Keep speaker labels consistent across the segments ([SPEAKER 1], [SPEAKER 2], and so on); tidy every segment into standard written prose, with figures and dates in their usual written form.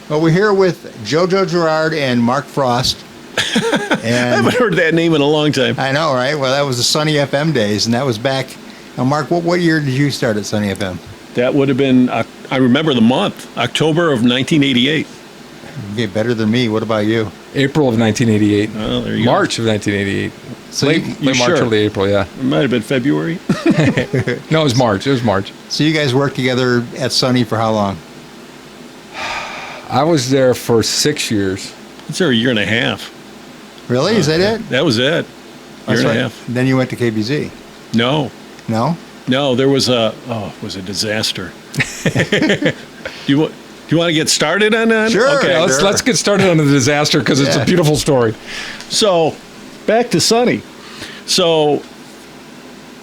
[SPEAKER 1] Well, we're here with Jojo, Girard, and Mark Frost.
[SPEAKER 2] I
[SPEAKER 1] And
[SPEAKER 2] haven't heard that name in a long time.
[SPEAKER 1] I know, right? Well, that was the Sunny FM days, and that was back. Now, Mark, what year did you start at Sunny FM?
[SPEAKER 2] That would have been, I remember the month, October of 1988.
[SPEAKER 1] Okay, better than me. What about you?
[SPEAKER 3] April of 1988.
[SPEAKER 2] Oh, there you
[SPEAKER 3] March of 1988.
[SPEAKER 1] So
[SPEAKER 3] late
[SPEAKER 2] you
[SPEAKER 3] March,
[SPEAKER 2] sure?
[SPEAKER 3] early April, yeah.
[SPEAKER 2] It might have been February.
[SPEAKER 3] No, it was March. It was March.
[SPEAKER 1] So you guys worked together at Sunny for how long?
[SPEAKER 3] I was there for 6 years.
[SPEAKER 2] It's there a year and a half.
[SPEAKER 1] Really? Is that it?
[SPEAKER 2] That was it. Year
[SPEAKER 1] That's
[SPEAKER 2] and a
[SPEAKER 1] right.
[SPEAKER 2] half.
[SPEAKER 1] Then you went to KBZ.
[SPEAKER 2] No,
[SPEAKER 1] No?
[SPEAKER 2] there was it was a disaster. Do you want to get started on that?
[SPEAKER 1] Sure.
[SPEAKER 2] Okay.
[SPEAKER 3] Yeah, let's get started on the disaster because it's
[SPEAKER 1] Yeah.
[SPEAKER 3] a beautiful story.
[SPEAKER 2] So, back to Sunny. So,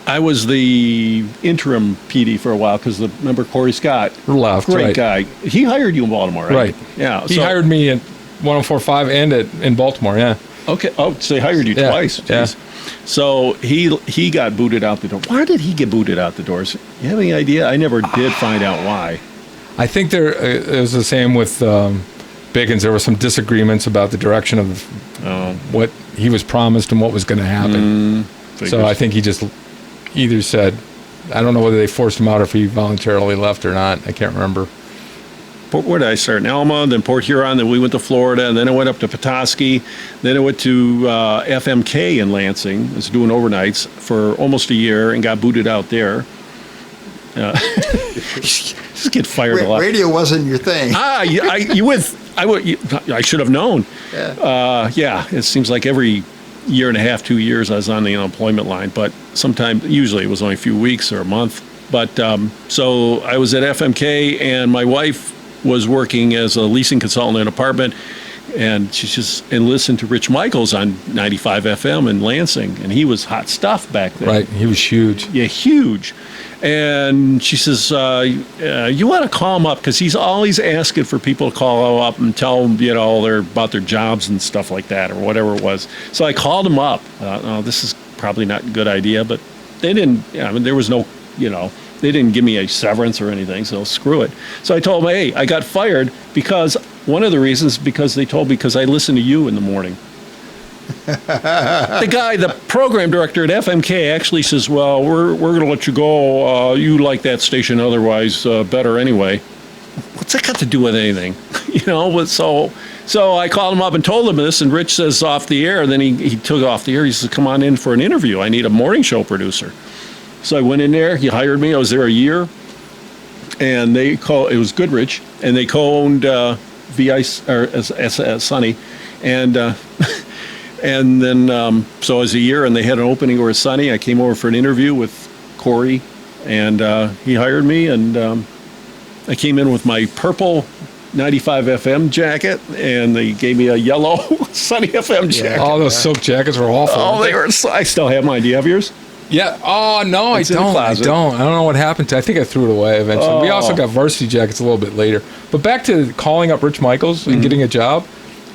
[SPEAKER 2] I was the interim PD for a while because remember Corey Scott?
[SPEAKER 3] Left,
[SPEAKER 2] Great
[SPEAKER 3] right.
[SPEAKER 2] guy. He hired you in Baltimore, right?
[SPEAKER 3] Right.
[SPEAKER 2] Yeah.
[SPEAKER 3] He hired me at 104.5 and in Baltimore, yeah.
[SPEAKER 2] Okay. Oh, so he hired you
[SPEAKER 3] Yeah,
[SPEAKER 2] twice.
[SPEAKER 3] yeah.
[SPEAKER 2] Jeez. So he got booted out the door. Why did he get booted out the doors? You have any idea? I never did find out why.
[SPEAKER 3] I think it was the same with Biggins. There were some disagreements about the direction of what he was promised and what was going to happen. So I think he just either said, I don't know whether they forced him out or if he voluntarily left or not. I can't remember.
[SPEAKER 2] Where did I start? In Alma, then Port Huron, then we went to Florida, and then I went up to Petoskey. Then I went to FMK in Lansing. I was doing overnights for almost a year and got booted out there. Just get fired a lot.
[SPEAKER 1] Radio wasn't your thing.
[SPEAKER 2] I should have known.
[SPEAKER 1] Yeah.
[SPEAKER 2] It seems like every year and a half, 2 years, I was on the unemployment line. But usually it was only a few weeks or a month. But so I was at FMK, and my wife was working as a leasing consultant in an apartment, and she just listened to Rich Michaels on 95 FM in Lansing, and he was hot stuff back then.
[SPEAKER 3] Right, he was huge.
[SPEAKER 2] Yeah, huge. And she says, you want to call him up because he's always asking for people to call up and tell them, about their jobs and stuff like that or whatever it was. So I called him up. This is probably not a good idea, but they didn't, there was no, they didn't give me a severance or anything, so screw it. So I told them, hey, I got fired because one of the reasons they told me because I listened to you in the morning. The program director at FMK actually says, well, we're going to let you go. You like that station otherwise better anyway. What's that got to do with anything? So I called him up and told him this, and Rich says off the air, and then he took off the air. He says, come on in for an interview. I need a morning show producer. So I went in there. He hired me. I was there a year, and it was Goodrich, and they co-owned Sunny, and then so it was a year, and they had an opening over at Sunny. I came over for an interview with Corey, and he hired me, and I came in with my purple 95 FM jacket, and they gave me a yellow Sunny FM jacket.
[SPEAKER 3] All those silk jackets were awful.
[SPEAKER 2] Oh, they were. I still have mine. Do you have yours?
[SPEAKER 3] Yeah. Oh, no,
[SPEAKER 2] It's
[SPEAKER 3] I
[SPEAKER 2] in the
[SPEAKER 3] don't. I
[SPEAKER 2] closet.
[SPEAKER 3] don't. I don't know what happened to it. I think I threw it away eventually. We also
[SPEAKER 2] Oh.
[SPEAKER 3] got varsity jackets a little bit later. But back to calling up Rich Michaels and getting a job.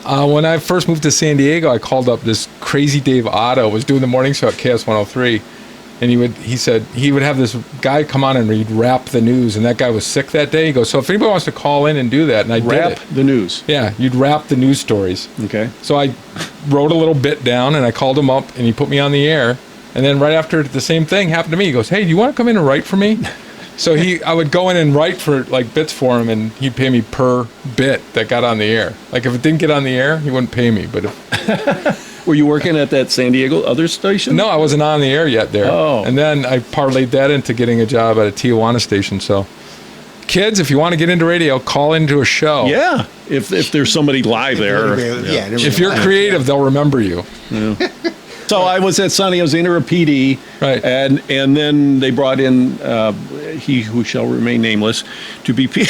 [SPEAKER 3] When I first moved to San Diego, I called up this crazy Dave Otto, was doing the morning show at KS 103. And he said he would have this guy come on and he'd rap the news. And that guy was sick that day. He goes, so if anybody wants to call in and do that, and I did
[SPEAKER 2] Rap
[SPEAKER 3] it.
[SPEAKER 2] the news.
[SPEAKER 3] Yeah, you'd rap the news stories.
[SPEAKER 2] Okay.
[SPEAKER 3] So I wrote a little bit down and I called him up and he put me on the air. And then right after the same thing happened to me. He goes, hey, do you want to come in and write for me? So I would go in and write for bits for him, and he'd pay me per bit that got on the air. Like if it didn't get on the air, he wouldn't pay me. But
[SPEAKER 2] Were you working at that San Diego other station?
[SPEAKER 3] no, I wasn't on the air yet there.
[SPEAKER 2] Oh.
[SPEAKER 3] And then I parlayed that into getting a job at a Tijuana station. So kids, if you want to get into radio, call into a show.
[SPEAKER 2] Yeah. If there's somebody live there.
[SPEAKER 1] Yeah.
[SPEAKER 3] If you're creative, they'll remember you.
[SPEAKER 2] So I was at Sunny. I was interim PD,
[SPEAKER 3] Right.
[SPEAKER 2] And then they brought in he who shall remain nameless to be PD.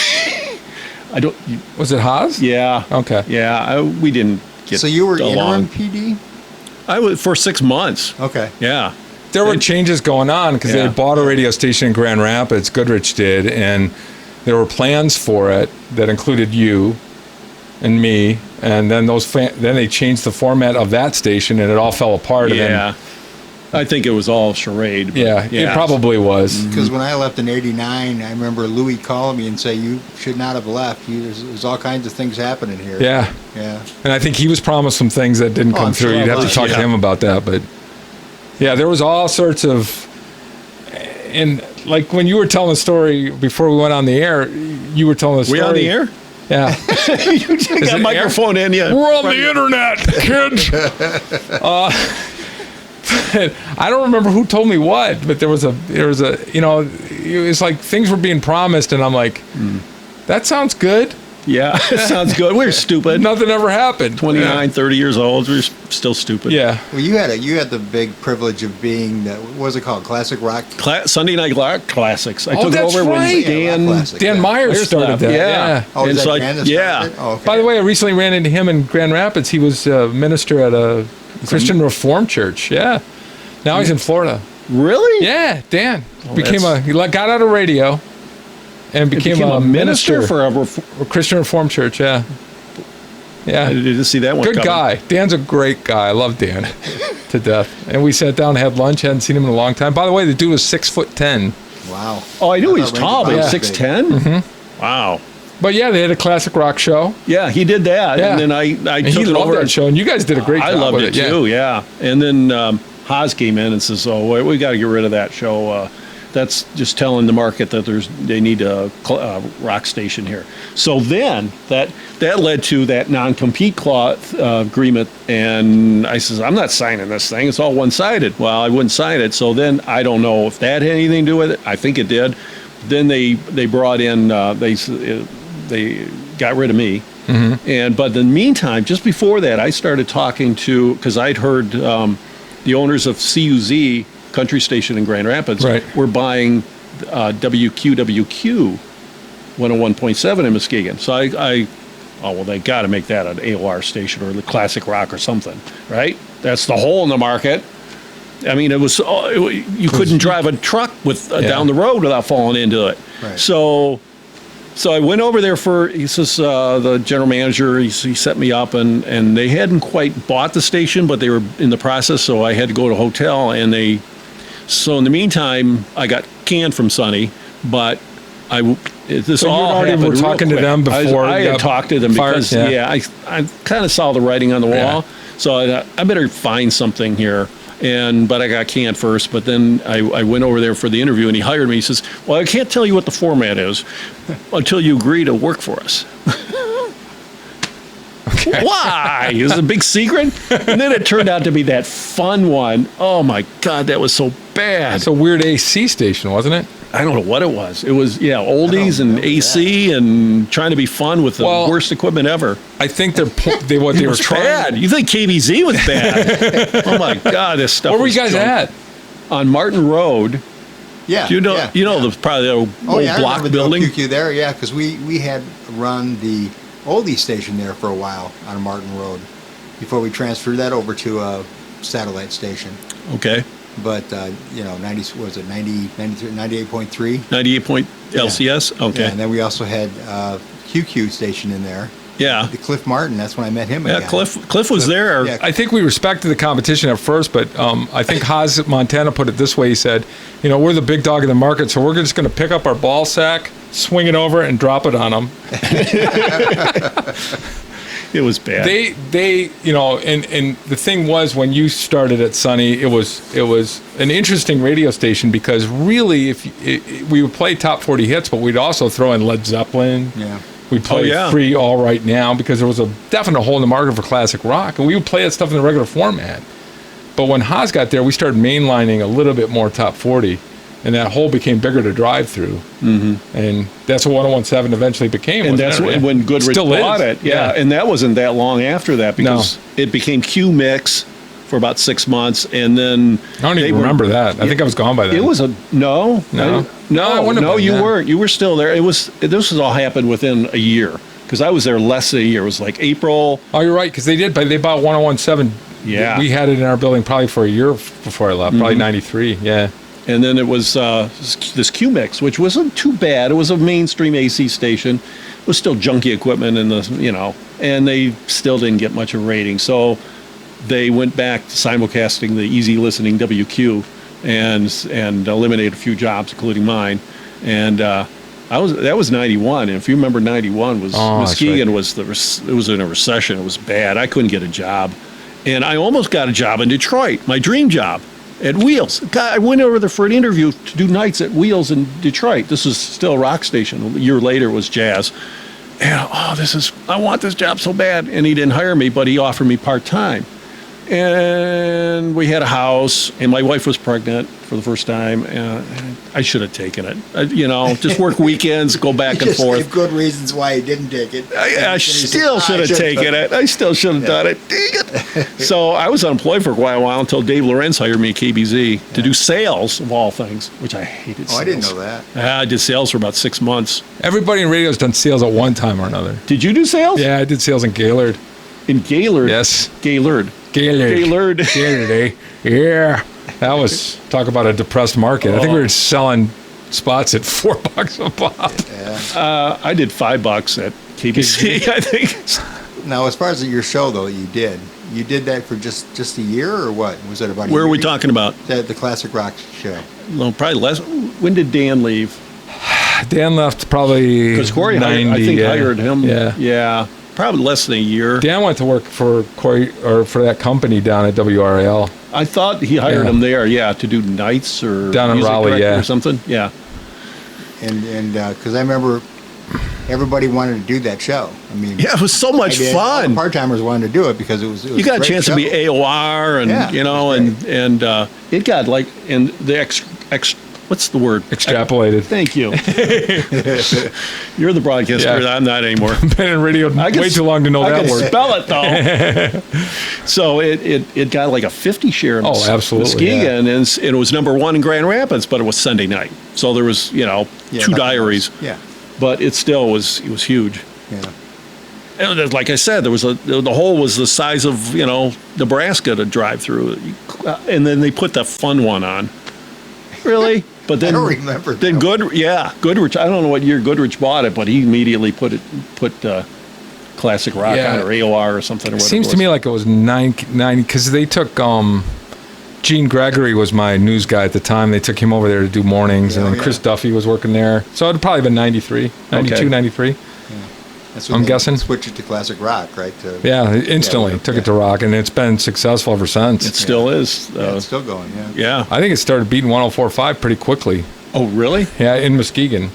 [SPEAKER 2] I don't.
[SPEAKER 3] Was it Haas?
[SPEAKER 2] Yeah.
[SPEAKER 3] Okay.
[SPEAKER 2] Yeah. We didn't get.
[SPEAKER 1] So you were
[SPEAKER 2] along.
[SPEAKER 1] interim PD?
[SPEAKER 2] I was for 6 months.
[SPEAKER 1] Okay.
[SPEAKER 2] Yeah.
[SPEAKER 3] There were changes going on because they
[SPEAKER 2] Yeah.
[SPEAKER 3] had bought a radio station in Grand Rapids, Goodrich did, and there were plans for it that included you and me, and then then they changed the format of that station, and it all fell apart.
[SPEAKER 2] Yeah. I think it was all charade. But
[SPEAKER 3] Yeah, it probably was.
[SPEAKER 1] Because when I left in '89, I remember Louis calling me and say, "You should not have left. There's all kinds of things happening here."
[SPEAKER 3] Yeah.
[SPEAKER 1] Yeah.
[SPEAKER 3] And I think he was promised some things that didn't come
[SPEAKER 1] I'm
[SPEAKER 3] through.
[SPEAKER 1] sure
[SPEAKER 3] You'd
[SPEAKER 1] it
[SPEAKER 3] have to
[SPEAKER 1] was,
[SPEAKER 3] talk to him about that. But yeah, there was all sorts of. And like when you were telling the story before we went on the air, you were telling the story.
[SPEAKER 2] We on the air?
[SPEAKER 3] Yeah.
[SPEAKER 2] You got a
[SPEAKER 3] it
[SPEAKER 2] microphone in you.
[SPEAKER 3] We're on the internet, kids. I don't remember who told me what, but there was a, it was like things were being promised, and I'm like, that sounds good.
[SPEAKER 2] Yeah, it sounds good. We're stupid.
[SPEAKER 3] Nothing ever happened.
[SPEAKER 2] 29, 30 years old. We're still stupid.
[SPEAKER 3] Yeah.
[SPEAKER 1] Well, you had the big privilege of being what was it called? Classic Rock.
[SPEAKER 2] Sunday Night Classics. I took
[SPEAKER 3] that's
[SPEAKER 2] over
[SPEAKER 3] right.
[SPEAKER 2] when
[SPEAKER 1] Yeah, Rock Classic,
[SPEAKER 3] Dan
[SPEAKER 1] yeah.
[SPEAKER 3] Myers started
[SPEAKER 2] left.
[SPEAKER 3] that.
[SPEAKER 2] Yeah.
[SPEAKER 1] Oh,
[SPEAKER 2] And
[SPEAKER 1] is
[SPEAKER 2] so
[SPEAKER 1] that Dan that
[SPEAKER 2] yeah.
[SPEAKER 1] started it? Oh, okay.
[SPEAKER 3] By the way, I recently ran into him in Grand Rapids. He was a minister at a Christian Reformed church. Yeah. Now he's in Florida.
[SPEAKER 2] Really?
[SPEAKER 3] Yeah, Dan
[SPEAKER 2] Oh,
[SPEAKER 3] he got out of radio and became a minister
[SPEAKER 2] for a
[SPEAKER 3] a Christian Reformed church. Yeah.
[SPEAKER 2] I
[SPEAKER 3] Yeah.
[SPEAKER 2] didn't see that one
[SPEAKER 3] Good
[SPEAKER 2] coming.
[SPEAKER 3] guy. Dan's a great guy. I love Dan to death. And we sat down and had lunch. Hadn't seen him in a long time. By the way, the dude was 6'10".
[SPEAKER 1] Wow.
[SPEAKER 2] Oh, I knew he was
[SPEAKER 1] thought
[SPEAKER 2] tall, but
[SPEAKER 1] Randy
[SPEAKER 2] he was
[SPEAKER 1] Brown was
[SPEAKER 2] 6'10"?
[SPEAKER 3] Mm-hmm.
[SPEAKER 2] Wow.
[SPEAKER 3] But yeah, they had a classic rock show.
[SPEAKER 2] Yeah, he did that.
[SPEAKER 3] Yeah.
[SPEAKER 2] And then I
[SPEAKER 3] And
[SPEAKER 2] took
[SPEAKER 3] he
[SPEAKER 2] it
[SPEAKER 3] loved
[SPEAKER 2] over.
[SPEAKER 3] that show. And you guys did a great
[SPEAKER 2] I
[SPEAKER 3] job
[SPEAKER 2] loved
[SPEAKER 3] with
[SPEAKER 2] it
[SPEAKER 3] it.
[SPEAKER 2] too, yeah. And then Haas came in and says, "Oh, we got to get rid of that show. That's just telling the market that they need a rock station here." So then that led to that non-compete clause agreement, and I says, "I'm not signing this thing. It's all one-sided." Well, I wouldn't sign it. So then I don't know if that had anything to do with it. I think it did. Then they brought in they got rid of me. Mm-hmm. But in the meantime, just before that, I started talking to, because I'd heard the owners of CUZ, Country Station in Grand Rapids,
[SPEAKER 3] Right.
[SPEAKER 2] were buying WQWQ 101.7 in Muskegon. So they got to make that an AOR station or the classic rock or something, right? That's the hole in the market. I mean, you couldn't drive a truck down the road without falling into it.
[SPEAKER 1] Right.
[SPEAKER 2] So I went over there he says, the general manager, he set me up, and they hadn't quite bought the station, but they were in the process, so I had to go to a hotel, so in the meantime, I got canned from Sonny, but this
[SPEAKER 3] So you
[SPEAKER 2] all
[SPEAKER 3] already
[SPEAKER 2] happened
[SPEAKER 3] were
[SPEAKER 2] real
[SPEAKER 3] talking to
[SPEAKER 2] quick.
[SPEAKER 3] them before
[SPEAKER 2] I
[SPEAKER 3] you
[SPEAKER 2] had
[SPEAKER 3] got
[SPEAKER 2] talked to them
[SPEAKER 3] fired?
[SPEAKER 2] because,
[SPEAKER 3] Yeah.
[SPEAKER 2] I kind of saw the writing on the wall,
[SPEAKER 3] Yeah.
[SPEAKER 2] so I better find something here. But I got canned first, but then I went over there for the interview, and he hired me. He says, "Well, I can't tell you what the format is until you agree to work for us."
[SPEAKER 3] Okay.
[SPEAKER 2] Why? Is it a big secret? And then it turned out to be that fun one. Oh my God, that was so bad.
[SPEAKER 3] It's a weird AC station, wasn't it?
[SPEAKER 2] I don't know what it was. It was, oldies and AC and trying to be fun with the worst equipment ever.
[SPEAKER 3] I think what they
[SPEAKER 2] It
[SPEAKER 3] were
[SPEAKER 2] was
[SPEAKER 3] trying.
[SPEAKER 2] bad. You think KBZ was bad? Oh my God, this stuff.
[SPEAKER 3] Where were
[SPEAKER 2] was
[SPEAKER 3] you guys
[SPEAKER 2] junk.
[SPEAKER 3] at?
[SPEAKER 2] On Martin Road.
[SPEAKER 1] Yeah.
[SPEAKER 2] You know,
[SPEAKER 1] yeah.
[SPEAKER 2] probably the old
[SPEAKER 1] I
[SPEAKER 2] block
[SPEAKER 1] remember
[SPEAKER 2] building.
[SPEAKER 1] the QQ there, yeah, because we had run the oldie station there for a while on Martin Road before we transferred that over to a satellite station.
[SPEAKER 2] Okay.
[SPEAKER 1] But 90 was it 90 93 98.3
[SPEAKER 2] 98 point LCS. Okay.
[SPEAKER 1] Yeah, and then we also had QQ station in there.
[SPEAKER 2] Yeah.
[SPEAKER 1] The Cliff Martin, that's when I met him
[SPEAKER 2] Yeah,
[SPEAKER 1] again.
[SPEAKER 2] Cliff was there.
[SPEAKER 1] Yeah.
[SPEAKER 3] I think we respected the competition at first, but I think Haas Montana put it this way. He said, we're the big dog in the market, so we're just going to pick up our ball sack, swing it over, and drop it on them.
[SPEAKER 2] It was bad.
[SPEAKER 3] And the thing was, when you started at Sunny, it was an interesting radio station because really, we would play top 40 hits, but we'd also throw in Led Zeppelin.
[SPEAKER 1] Yeah.
[SPEAKER 3] We'd play Free All Right Now because there was a definite hole in the market for classic rock, and we would play that stuff in the regular format. But when Haas got there, we started mainlining a little bit more top 40, and that hole became bigger to drive through. Mm-hmm. And that's what 1017 eventually became.
[SPEAKER 2] And that's when Goodrich
[SPEAKER 3] Still
[SPEAKER 2] bought
[SPEAKER 3] is.
[SPEAKER 2] it. Yeah. And that wasn't that long after that because it became Q Mix for about 6 months, and then
[SPEAKER 3] I don't even remember that. I think I was gone by then.
[SPEAKER 2] It was no, you weren't. You were still there. This was all happened within a year because I was there less than a year. It was like April.
[SPEAKER 3] Oh, you're right, because they bought 1017.
[SPEAKER 2] Yeah,
[SPEAKER 3] we had it in our building probably for a year before I left, probably 93. Yeah.
[SPEAKER 2] And then it was this Q Mix, which wasn't too bad. It was a mainstream AC station. It was still junky equipment, and and they still didn't get much of a rating. So they went back to simulcasting the easy listening WQ and eliminated a few jobs, including mine. And that was 91. And if you remember, 91 was Muskegon
[SPEAKER 3] right.
[SPEAKER 2] it was in a recession. It was bad. I couldn't get a job. And I almost got a job in Detroit, my dream job at Wheels. God, I went over there for an interview to do nights at Wheels in Detroit. This was still a rock station. A year later it was jazz. And I want this job so bad. And he didn't hire me, but he offered me part-time. And we had a house, and my wife was pregnant for the first time. And I should have taken it. Just work weekends, go back and forth.
[SPEAKER 1] Gave good reasons why he didn't take it.
[SPEAKER 2] I still should have taken it. I still should have done it. Dang it. So I was unemployed for quite a while until Dave Lorenz hired me at KBZ to do sales, of all things, which I hated sales.
[SPEAKER 1] I didn't know that.
[SPEAKER 2] I did sales for about 6 months.
[SPEAKER 3] Everybody in radio has done sales at one time or another.
[SPEAKER 2] Did you do sales?
[SPEAKER 3] Yeah, I did sales in Gaylord.
[SPEAKER 2] In Gaylord?
[SPEAKER 3] Yes.
[SPEAKER 2] Gaylord.
[SPEAKER 3] Gaylord, eh? Yeah. That was, talk about a depressed market. I think we were selling spots at $4 a pop.
[SPEAKER 1] Yeah.
[SPEAKER 2] I did $5 at KBC, I think.
[SPEAKER 1] Now, as far as your show, though, you did that for just a year, or what? Was it about a
[SPEAKER 2] Where
[SPEAKER 1] year?
[SPEAKER 2] are we talking about?
[SPEAKER 1] The classic rock show.
[SPEAKER 2] No, probably less. When did Dan leave?
[SPEAKER 3] Dan left probably
[SPEAKER 2] Because Corey,
[SPEAKER 3] 90,
[SPEAKER 2] I think, hired him.
[SPEAKER 3] Yeah.
[SPEAKER 2] Yeah. Probably less than a year.
[SPEAKER 3] Dan went to work for Corey, or for that company down at WRAL.
[SPEAKER 2] I thought he hired him there, to do nights or
[SPEAKER 3] down in
[SPEAKER 2] music
[SPEAKER 3] Raleigh,
[SPEAKER 2] director or something. Yeah.
[SPEAKER 1] And because I remember everybody wanted to do that show. I mean,
[SPEAKER 2] Yeah, it was so much
[SPEAKER 1] all
[SPEAKER 2] fun.
[SPEAKER 1] the part-timers wanted to do it because it was
[SPEAKER 2] You got a
[SPEAKER 1] great
[SPEAKER 2] chance
[SPEAKER 1] show.
[SPEAKER 2] to be AOR, and
[SPEAKER 1] Yeah,
[SPEAKER 2] you know,
[SPEAKER 1] it was
[SPEAKER 2] and it got like, and the what's the word?
[SPEAKER 3] Extrapolated.
[SPEAKER 2] Thank you. You're the broadcaster.
[SPEAKER 3] Yeah.
[SPEAKER 2] I'm not anymore.
[SPEAKER 3] Been in radio way too long to know
[SPEAKER 2] I
[SPEAKER 3] that
[SPEAKER 2] can
[SPEAKER 3] word.
[SPEAKER 2] spell it though. So it got like a 50 share in
[SPEAKER 3] absolutely,
[SPEAKER 2] Muskegon, and it was number 1 in Grand Rapids, but it was Sunday night. So there was 2
[SPEAKER 1] nothing
[SPEAKER 2] diaries.
[SPEAKER 1] else. Yeah.
[SPEAKER 2] But it still was huge.
[SPEAKER 1] Yeah.
[SPEAKER 2] And like I said, the hole was the size of Nebraska to drive through, and then they put the fun one on. Really? But then
[SPEAKER 1] I don't remember.
[SPEAKER 2] Then Goodrich. I don't know what year Goodrich bought it, but he immediately put classic rock on, or AOR or something. Or
[SPEAKER 3] It
[SPEAKER 2] whatever
[SPEAKER 3] seems
[SPEAKER 2] it
[SPEAKER 3] to me like it was 90 because they took Gene Gregory was my news guy at the time. They took him over there to do mornings, and then Chris Duffy was working there. So it'd probably been 93, 92,
[SPEAKER 2] Okay.
[SPEAKER 3] 93.
[SPEAKER 1] That's when
[SPEAKER 3] I'm
[SPEAKER 1] they
[SPEAKER 3] guessing.
[SPEAKER 1] switched it to classic rock, right?
[SPEAKER 3] Yeah, instantly took it to rock, and it's been successful ever since.
[SPEAKER 2] It still is.
[SPEAKER 1] It's still going. Yeah.
[SPEAKER 2] Yeah.
[SPEAKER 3] I think it started beating 104.5 pretty quickly.
[SPEAKER 2] Oh, really?
[SPEAKER 3] Yeah, in Muskegon.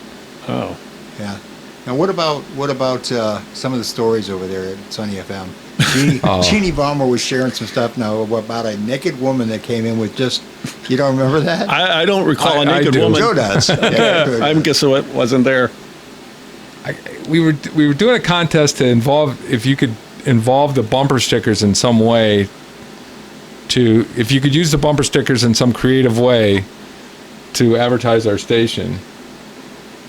[SPEAKER 2] Oh.
[SPEAKER 1] Yeah. Now, what about some of the stories over there at Sunny FM? Jeannie Ballmer was sharing some stuff now about a naked woman that came in with just. You don't remember that?
[SPEAKER 2] I don't recall a
[SPEAKER 3] I
[SPEAKER 2] naked
[SPEAKER 3] do.
[SPEAKER 2] woman.
[SPEAKER 1] Joe does. Yeah,
[SPEAKER 2] I'm guessing it wasn't there.
[SPEAKER 3] We were doing a contest to if you could involve the bumper stickers in some way. If you could use the bumper stickers in some creative way to advertise our station,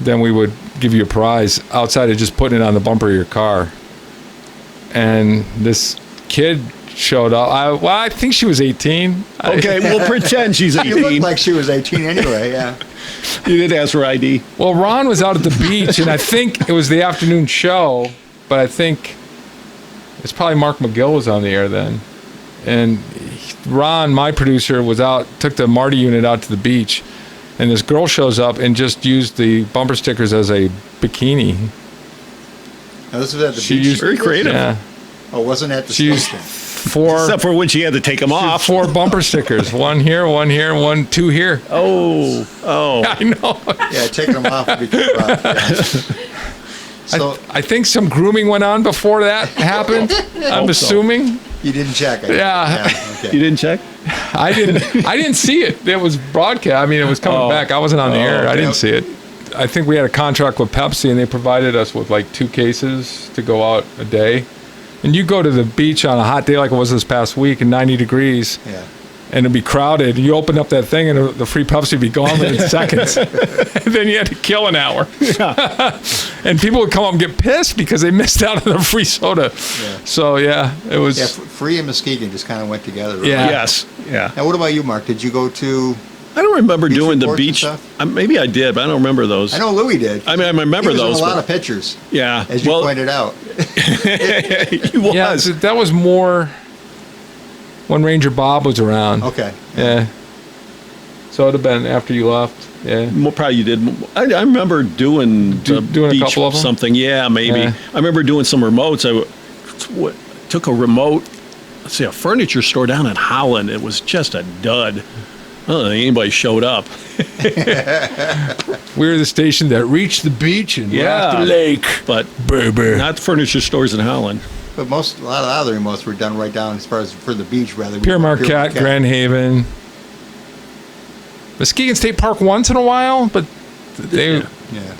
[SPEAKER 3] then we would give you a prize outside of just putting it on the bumper of your car. And this kid showed up. I think she was 18.
[SPEAKER 2] Okay, we'll pretend she's
[SPEAKER 1] She
[SPEAKER 2] 18.
[SPEAKER 1] looked like she was 18 anyway. Yeah.
[SPEAKER 2] You did ask for ID.
[SPEAKER 3] Well, Ron was out at the beach, and I think it was the afternoon show, but I think it's probably Mark McGill was on the air then. And Ron, my producer, was out, took the Marty unit out to the beach, and this girl shows up and just used the bumper stickers as a bikini.
[SPEAKER 1] Now, this was at the
[SPEAKER 3] She
[SPEAKER 1] beach.
[SPEAKER 3] used-
[SPEAKER 2] Very creative.
[SPEAKER 3] Yeah.
[SPEAKER 1] Oh, wasn't at the
[SPEAKER 3] She used
[SPEAKER 1] station.
[SPEAKER 2] Except for when she had to take them off.
[SPEAKER 3] 4 bumper stickers. One here, 2 here.
[SPEAKER 2] Oh.
[SPEAKER 3] I know.
[SPEAKER 1] Yeah, taking them off would be too rough. Yeah. So
[SPEAKER 3] I think some grooming went on before that happened. I'm
[SPEAKER 2] so.
[SPEAKER 3] assuming.
[SPEAKER 1] you didn't check it.
[SPEAKER 3] Yeah.
[SPEAKER 1] Okay.
[SPEAKER 2] You didn't check?
[SPEAKER 3] I didn't see it. It was broadcast. I mean, it was coming back. I wasn't on the air. I didn't see it. I think we had a contract with Pepsi, and they provided us with like 2 cases to go out a day. And you go to the beach on a hot day like it was this past week in 90 degrees,
[SPEAKER 1] Yeah.
[SPEAKER 3] and it'd be crowded. You open up that thing, and the free Pepsi would be gone within seconds. And then you had to kill an hour. And people would come up and get pissed because they missed out on the free soda.
[SPEAKER 1] Yeah.
[SPEAKER 3] So, yeah, it was...
[SPEAKER 1] Yeah, Free and Muskegon just kind of went together. Right?
[SPEAKER 3] Yeah.
[SPEAKER 2] Yes. Yeah.
[SPEAKER 1] Now, what about you, Mark? Did you go to?
[SPEAKER 2] I don't remember
[SPEAKER 1] Beach
[SPEAKER 2] doing the
[SPEAKER 1] reports and
[SPEAKER 2] beach.
[SPEAKER 1] stuff?
[SPEAKER 2] Maybe I did, but I don't remember those.
[SPEAKER 1] I know Louis did.
[SPEAKER 2] I mean, I remember
[SPEAKER 1] he was
[SPEAKER 2] those.
[SPEAKER 1] in a lot
[SPEAKER 2] but-
[SPEAKER 1] of pictures,
[SPEAKER 2] Yeah.
[SPEAKER 1] as you
[SPEAKER 2] well,
[SPEAKER 1] pointed out.
[SPEAKER 2] he was.
[SPEAKER 3] Yeah, so that was more... when Ranger Bob was around.
[SPEAKER 1] Okay.
[SPEAKER 3] Yeah. So it'd have been after you left. Yeah.
[SPEAKER 2] Well, probably you did. I remember doing
[SPEAKER 3] doing a
[SPEAKER 2] beach
[SPEAKER 3] couple of them?
[SPEAKER 2] something. Yeah, maybe.
[SPEAKER 3] Yeah.
[SPEAKER 2] I remember doing some remotes. Took a remote. Let's see, a furniture store down in Holland. It was just a dud. I don't think anybody showed up.
[SPEAKER 3] We were the station that reached the beach and rocked the lake.
[SPEAKER 2] But
[SPEAKER 3] Baby.
[SPEAKER 2] not furniture stores in Holland.
[SPEAKER 1] But a lot of other remotes were done right down as far as for the beach rather than
[SPEAKER 3] Pierre Marquette, Grand Haven. Muskegon State Park once in a while, but they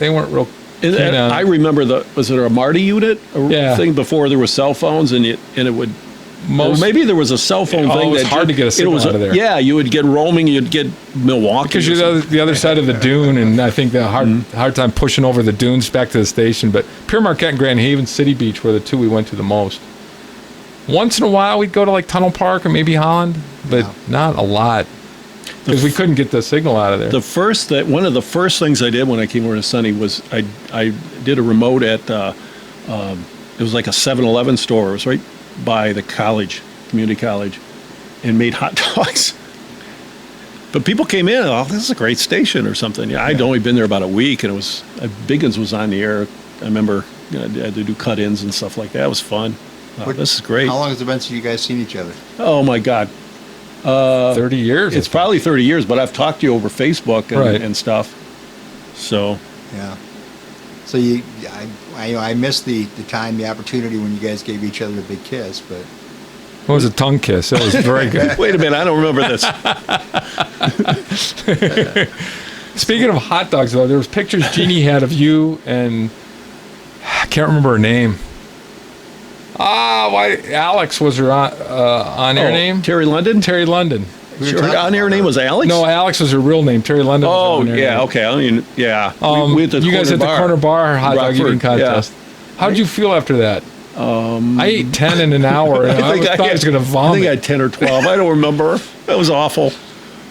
[SPEAKER 3] weren't real.
[SPEAKER 2] I remember was it a Marty unit thing before there were cell phones and it would. Maybe there was a cell phone thing.
[SPEAKER 3] It was hard to get a signal out of there.
[SPEAKER 2] Yeah, you would get roaming. You'd get Milwaukee
[SPEAKER 3] because you're the other side of the dune, and I think the hard time pushing over the dunes back to the station. But Pierre Marquette and Grand Haven City Beach were the two we went to the most. Once in a while, we'd go to like Tunnel Park or maybe Holland, but not a lot because we couldn't get the signal out of there.
[SPEAKER 2] One of the first things I did when I came over to Sunny was I did a remote at it was like a 7-Eleven store. It was right by the community college, and made hot dogs. But people came in and thought, this is a great station or something. Yeah, I'd only been there about a week, and it was Biggins was on the air. I remember I had to do cut-ins and stuff like that. It was fun. This is great.
[SPEAKER 1] How long has it been since you guys seen each other?
[SPEAKER 2] Oh my God,
[SPEAKER 3] 30 years.
[SPEAKER 2] It's probably 30 years, but I've talked to you over Facebook and stuff. So
[SPEAKER 1] yeah. So I missed the time, the opportunity when you guys gave each other a big kiss, but
[SPEAKER 3] it was a tongue kiss. It was very good.
[SPEAKER 2] Wait a minute, I don't remember this.
[SPEAKER 3] Speaking of hot dogs, though, there was pictures Jeannie had of you and I can't remember her name. Why Alex was her on-air name?
[SPEAKER 2] Terry London?
[SPEAKER 3] Terry London.
[SPEAKER 2] Her on-air name was Alex?
[SPEAKER 3] No, Alex was her real name. Terry London was her
[SPEAKER 2] yeah,
[SPEAKER 3] name.
[SPEAKER 2] Okay. I mean, yeah.
[SPEAKER 3] You guys at the Corner Bar hot dog eating contest.
[SPEAKER 2] Yeah.
[SPEAKER 3] How did you feel after that? I ate 10 in an hour, and I thought I was going to vomit.
[SPEAKER 2] I think I had 10 or 12. I don't remember. That was awful.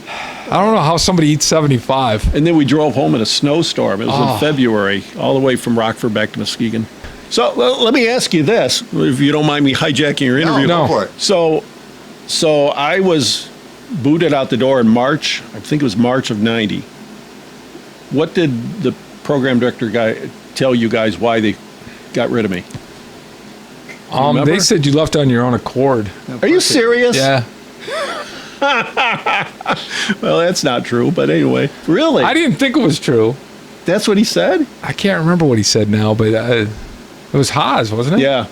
[SPEAKER 3] I don't know how somebody eats 75.
[SPEAKER 2] And then we drove home in a snowstorm. It was in February, all the way from Rockford back to Muskegon. So let me ask you this, if you don't mind me hijacking your interview.
[SPEAKER 1] No, go for it.
[SPEAKER 2] So I was booted out the door in March. I think it was March of '90. What did the program director guy tell you guys why they got rid of me?
[SPEAKER 3] They said you left on your own accord.
[SPEAKER 2] Are you serious?
[SPEAKER 3] Yeah.
[SPEAKER 2] Well, that's not true, but anyway. Really?
[SPEAKER 3] I didn't think it was true.
[SPEAKER 2] That's what he said?
[SPEAKER 3] I can't remember what he said now, but it was Haas, wasn't it?
[SPEAKER 2] Yeah.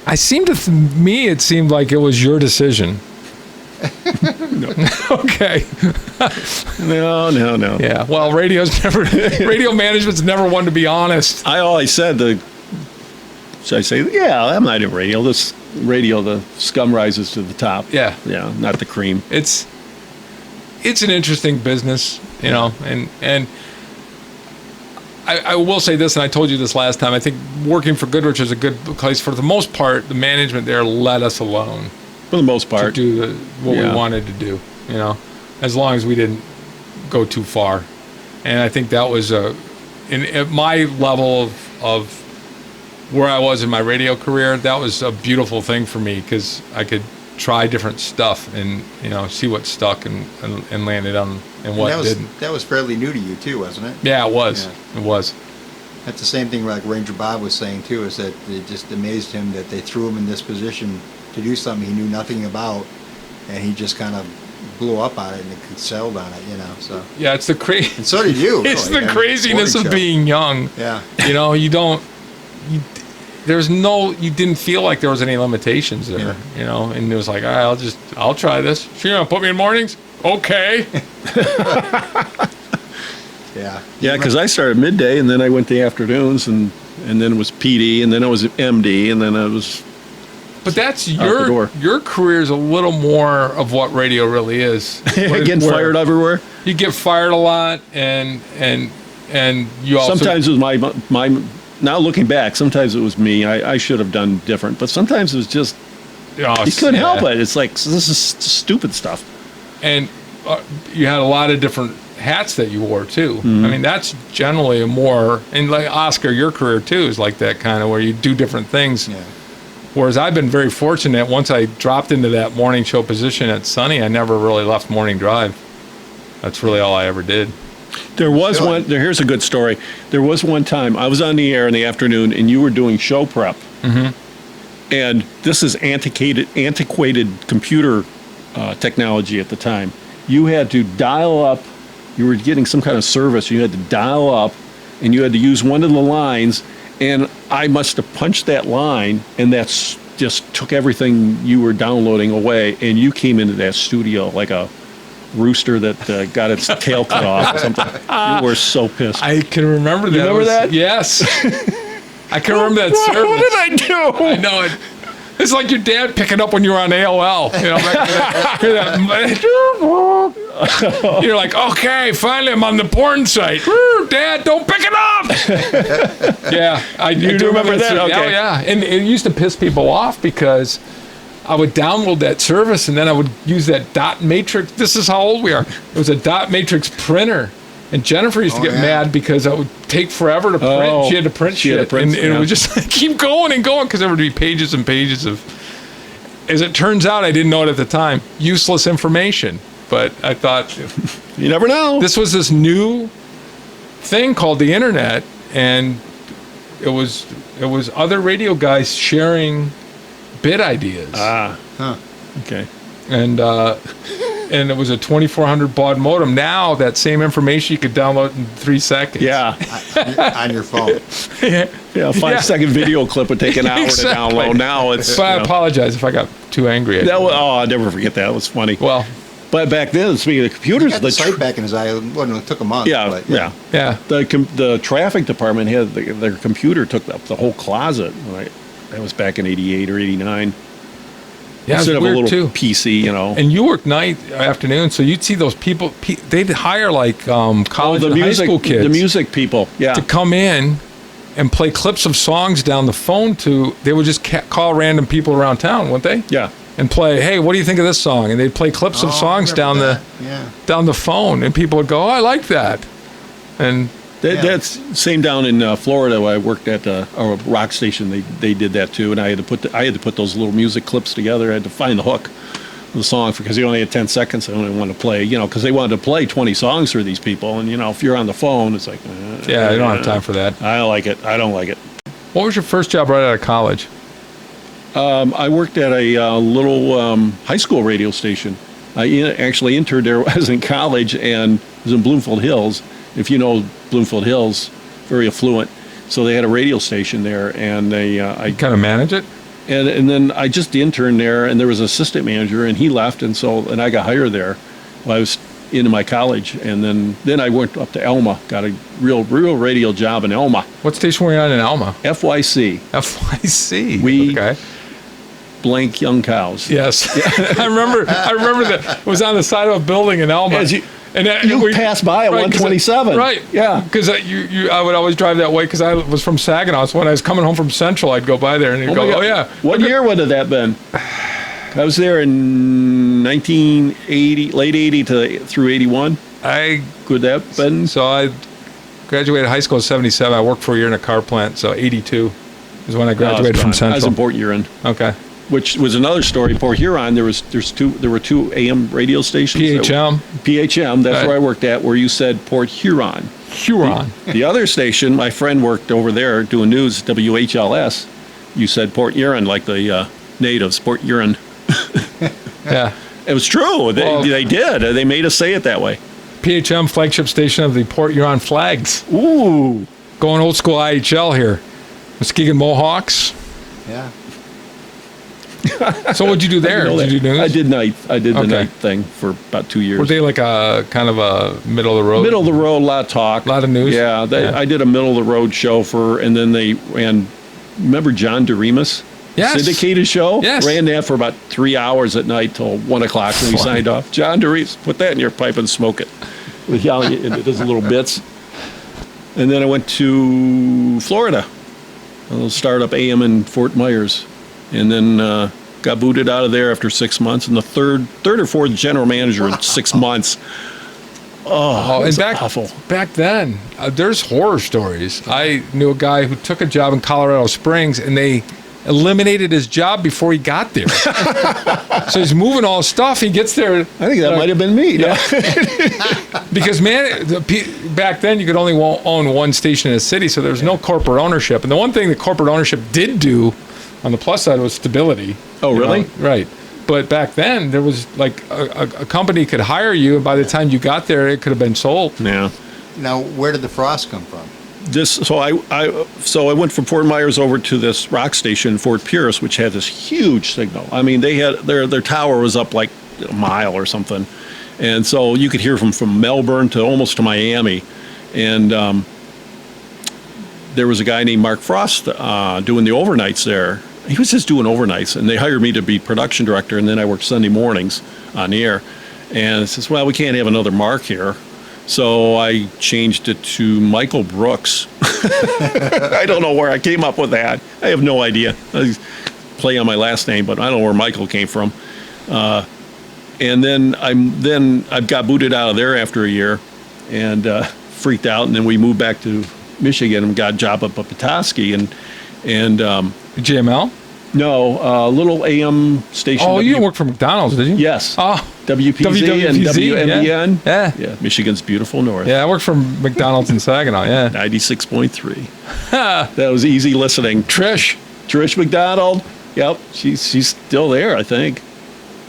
[SPEAKER 3] It seemed like it was your decision.
[SPEAKER 2] No.
[SPEAKER 3] Okay.
[SPEAKER 2] No.
[SPEAKER 3] Yeah. Well, radio management's never one to be honest.
[SPEAKER 2] I said should I say, yeah, I'm not in radio. This radio, the scum rises to the top.
[SPEAKER 3] Yeah.
[SPEAKER 2] Yeah, not the cream.
[SPEAKER 3] It's an interesting business, and I will say this, and I told you this last time, I think working for Goodrich is a good place. For the most part, the management there let us alone.
[SPEAKER 2] For the most part.
[SPEAKER 3] To do what we wanted to do, as long as we didn't go too far. And I think that was at my level of where I was in my radio career, that was a beautiful thing for me because I could try different stuff and see what stuck and landed on and what didn't.
[SPEAKER 1] That was fairly new to you too, wasn't it?
[SPEAKER 3] Yeah, it was.
[SPEAKER 1] Yeah.
[SPEAKER 3] It was.
[SPEAKER 1] That's the same thing like Ranger Bob was saying too, is that it just amazed him that they threw him in this position to do something he knew nothing about, and he just kind of blew up on it and excelled on it, So
[SPEAKER 3] yeah, it's the crazy.
[SPEAKER 1] And so did you.
[SPEAKER 3] It's
[SPEAKER 1] really.
[SPEAKER 3] the craziness of being young.
[SPEAKER 1] Yeah.
[SPEAKER 3] You didn't feel like there was any limitations there, and it was like, all right, I'll try this. Sure, you want to put me in mornings? Okay.
[SPEAKER 1] Yeah.
[SPEAKER 2] Yeah, because I started midday, and then I went to afternoons, and then it was PD, and then it was MD, and then it was.
[SPEAKER 3] But that's your career is a little more of what radio really is.
[SPEAKER 2] Getting fired everywhere.
[SPEAKER 3] You get fired a lot, and you also.
[SPEAKER 2] Sometimes it was my. Now looking back, sometimes it was me. I should have done different, but sometimes it was just you couldn't help it. It's like this is stupid stuff.
[SPEAKER 3] And you had a lot of different hats that you wore too.
[SPEAKER 2] Mm-hmm.
[SPEAKER 3] I mean, that's generally and like Oscar, your career too is like that kind of where you do different things.
[SPEAKER 1] Yeah.
[SPEAKER 3] Whereas I've been very fortunate. Once I dropped into that morning show position at Sunny, I never really left morning drive. That's really all I ever did.
[SPEAKER 2] There was one. Here's a good story. There was one time I was on the air in the afternoon, and you were doing show prep. Mm-hmm. And this is antiquated computer technology at the time. You had to dial up. You were getting some kind of service. You had to dial up, and you had to use one of the lines. And I must have punched that line, and that's just took everything you were downloading away. And you came into that studio like a rooster that got its tail cut off or something. You were so pissed.
[SPEAKER 3] I can remember that.
[SPEAKER 2] You remember that?
[SPEAKER 3] Yes. I can remember that service.
[SPEAKER 2] What did I do?
[SPEAKER 3] I know it. It's like your dad picking up when you were on AOL. You know, you're like, okay, finally I'm on the porn site. Woo, Dad, don't pick it up. Yeah, I do remember that. Okay. Oh, yeah, and it used to piss people off because I would download that service and then I would use that dot matrix. This is how old we are. It was a dot matrix printer. And Jennifer used to get mad because it would take forever to print. She had to print shit. And it would just keep going and going because there would be pages and pages of, as it turns out, I didn't know it at the time, useless information. But I thought,
[SPEAKER 2] you never know.
[SPEAKER 3] This was this new thing called the internet, and it was other radio guys sharing bit ideas.
[SPEAKER 2] Okay.
[SPEAKER 3] And it was a 2400 baud modem. Now that same information you could download in 3 seconds.
[SPEAKER 2] Yeah.
[SPEAKER 1] On your phone.
[SPEAKER 2] Yeah, a 5-second video clip would take an hour to download. Now it's.
[SPEAKER 3] So I apologize if I got too angry.
[SPEAKER 2] I'll never forget that. It was funny.
[SPEAKER 3] Well,
[SPEAKER 2] but back then, speaking of computers,
[SPEAKER 1] the site back in his eye. Well, it took a month.
[SPEAKER 2] Yeah,
[SPEAKER 1] but,
[SPEAKER 2] yeah. The traffic department had their computer took up the whole closet. Right? That was back in '88 or '89.
[SPEAKER 3] Yeah,
[SPEAKER 2] instead of a little
[SPEAKER 3] too.
[SPEAKER 2] PC, you know.
[SPEAKER 3] And you worked afternoon, so you'd see those people. They'd hire like college and high school kids,
[SPEAKER 2] the music people,
[SPEAKER 3] to come in and play clips of songs down the phone. They would just call random people around town, wouldn't they?
[SPEAKER 2] Yeah.
[SPEAKER 3] And play, hey, what do you think of this song? And they'd play clips of songs down the phone, and people would go, oh, I like that. And
[SPEAKER 2] that's same down in Florida where I worked at a rock station. They did that too, and I had to put those little music clips together. I had to find the hook of the song because you only had 10 seconds. I only wanted to play, because they wanted to play 20 songs for these people, and if you're on the phone, it's like
[SPEAKER 3] you don't have time for that.
[SPEAKER 2] I don't like it.
[SPEAKER 3] What was your first job right out of college?
[SPEAKER 2] I worked at a little high school radio station. I actually interned there. I was in college and was in Bloomfield Hills. If you know Bloomfield Hills, very affluent. So they had a radio station there, and I
[SPEAKER 3] kind of manage it.
[SPEAKER 2] And then I just interned there, and there was an assistant manager, and he left, and I got hired there while I was into my college, and then I went up to Elma, got a real radio job in Elma.
[SPEAKER 3] What station were you on in Elma?
[SPEAKER 2] FYC.
[SPEAKER 3] Okay.
[SPEAKER 2] Blank young cows.
[SPEAKER 3] Yes, I remember that. It was on the side of a building in Elma.
[SPEAKER 2] You passed by at 127.
[SPEAKER 3] Right.
[SPEAKER 2] Yeah.
[SPEAKER 3] Because I would always drive that way because I was from Saginaw. So when I was coming home from Central, I'd go by there and go, oh, yeah.
[SPEAKER 2] What year would have that been? I was there in 1980, late 80 through 81. Could that have been?
[SPEAKER 3] So I graduated high school in 77. I worked for a year in a car plant. So 82 is when I graduated from Central.
[SPEAKER 2] I was in Port Huron.
[SPEAKER 3] Okay.
[SPEAKER 2] Which was another story. Port Huron, there were two AM radio stations. PHM, that's where I worked at, where you said Port Huron. The other station, my friend worked over there doing news, WHLS. You said Port Huron, like the natives, Port Huron.
[SPEAKER 3] Yeah.
[SPEAKER 2] It was true. They did. They made us say it that way.
[SPEAKER 3] PHM, flagship station of the Port Huron Flags.
[SPEAKER 2] Ooh.
[SPEAKER 3] Going old school IHL here. Muskegon Mohawks.
[SPEAKER 1] Yeah.
[SPEAKER 3] So what'd you do there? Did you do news?
[SPEAKER 2] I did night. I did the night thing for about 2 years.
[SPEAKER 3] Were they like a kind of a middle of the road?
[SPEAKER 2] Middle of the road, a lot of talk.
[SPEAKER 3] A lot of news?
[SPEAKER 2] Yeah. I did a middle of the road show and then they ran, remember John DeRemus?
[SPEAKER 3] Yes.
[SPEAKER 2] Syndicated show?
[SPEAKER 3] Yes.
[SPEAKER 2] Ran that for about 3 hours at night till 1 o'clock when we signed off. John DeRemus, put that in your pipe and smoke it. With yelling it does little bits. And then I went to Florida. A little startup AM in Fort Myers. And then got booted out of there after 6 months. And the third or fourth general manager in 6 months. Oh, and awful.
[SPEAKER 3] Back then, there's horror stories. I knew a guy who took a job in Colorado Springs, and they eliminated his job before he got there. So he's moving all his stuff. He gets there.
[SPEAKER 2] I think that might have been me.
[SPEAKER 3] Yeah. Because, man, back then you could only own one station in a city, so there was no corporate ownership. And the one thing that corporate ownership did do on the plus side was stability.
[SPEAKER 2] Oh, really?
[SPEAKER 3] Right. But back then, there was like a company could hire you, and by the time you got there, it could have been sold.
[SPEAKER 2] Yeah.
[SPEAKER 1] Now, where did the frost come from?
[SPEAKER 2] So I went from Fort Myers over to this rock station in Fort Pierce, which had this huge signal. I mean, they had their tower was up like a mile or something, and so you could hear from Melbourne to almost to Miami, and there was a guy named Mark Frost doing the overnights there. He was just doing overnights, and they hired me to be production director, and then I worked Sunday mornings on the air. And it says, well, we can't have another Mark here. So I changed it to Michael Brooks. I don't know where I came up with that. I have no idea. I play on my last name, but I don't know where Michael came from. And then I got booted out of there after a year and freaked out. And then we moved back to Michigan and got a job up at Petoskey. And
[SPEAKER 3] GML?
[SPEAKER 2] No, little AM station.
[SPEAKER 3] Oh, you didn't work for McDonald's, did you?
[SPEAKER 2] Yes.
[SPEAKER 3] Oh,
[SPEAKER 2] WPZ and WMBN.
[SPEAKER 3] Yeah.
[SPEAKER 2] Yeah, Michigan's beautiful north.
[SPEAKER 3] Yeah, I worked for McDonald's in Saginaw, yeah.
[SPEAKER 2] 96.3. That was easy listening. Trish McDonald. Yep, she's still there, I think.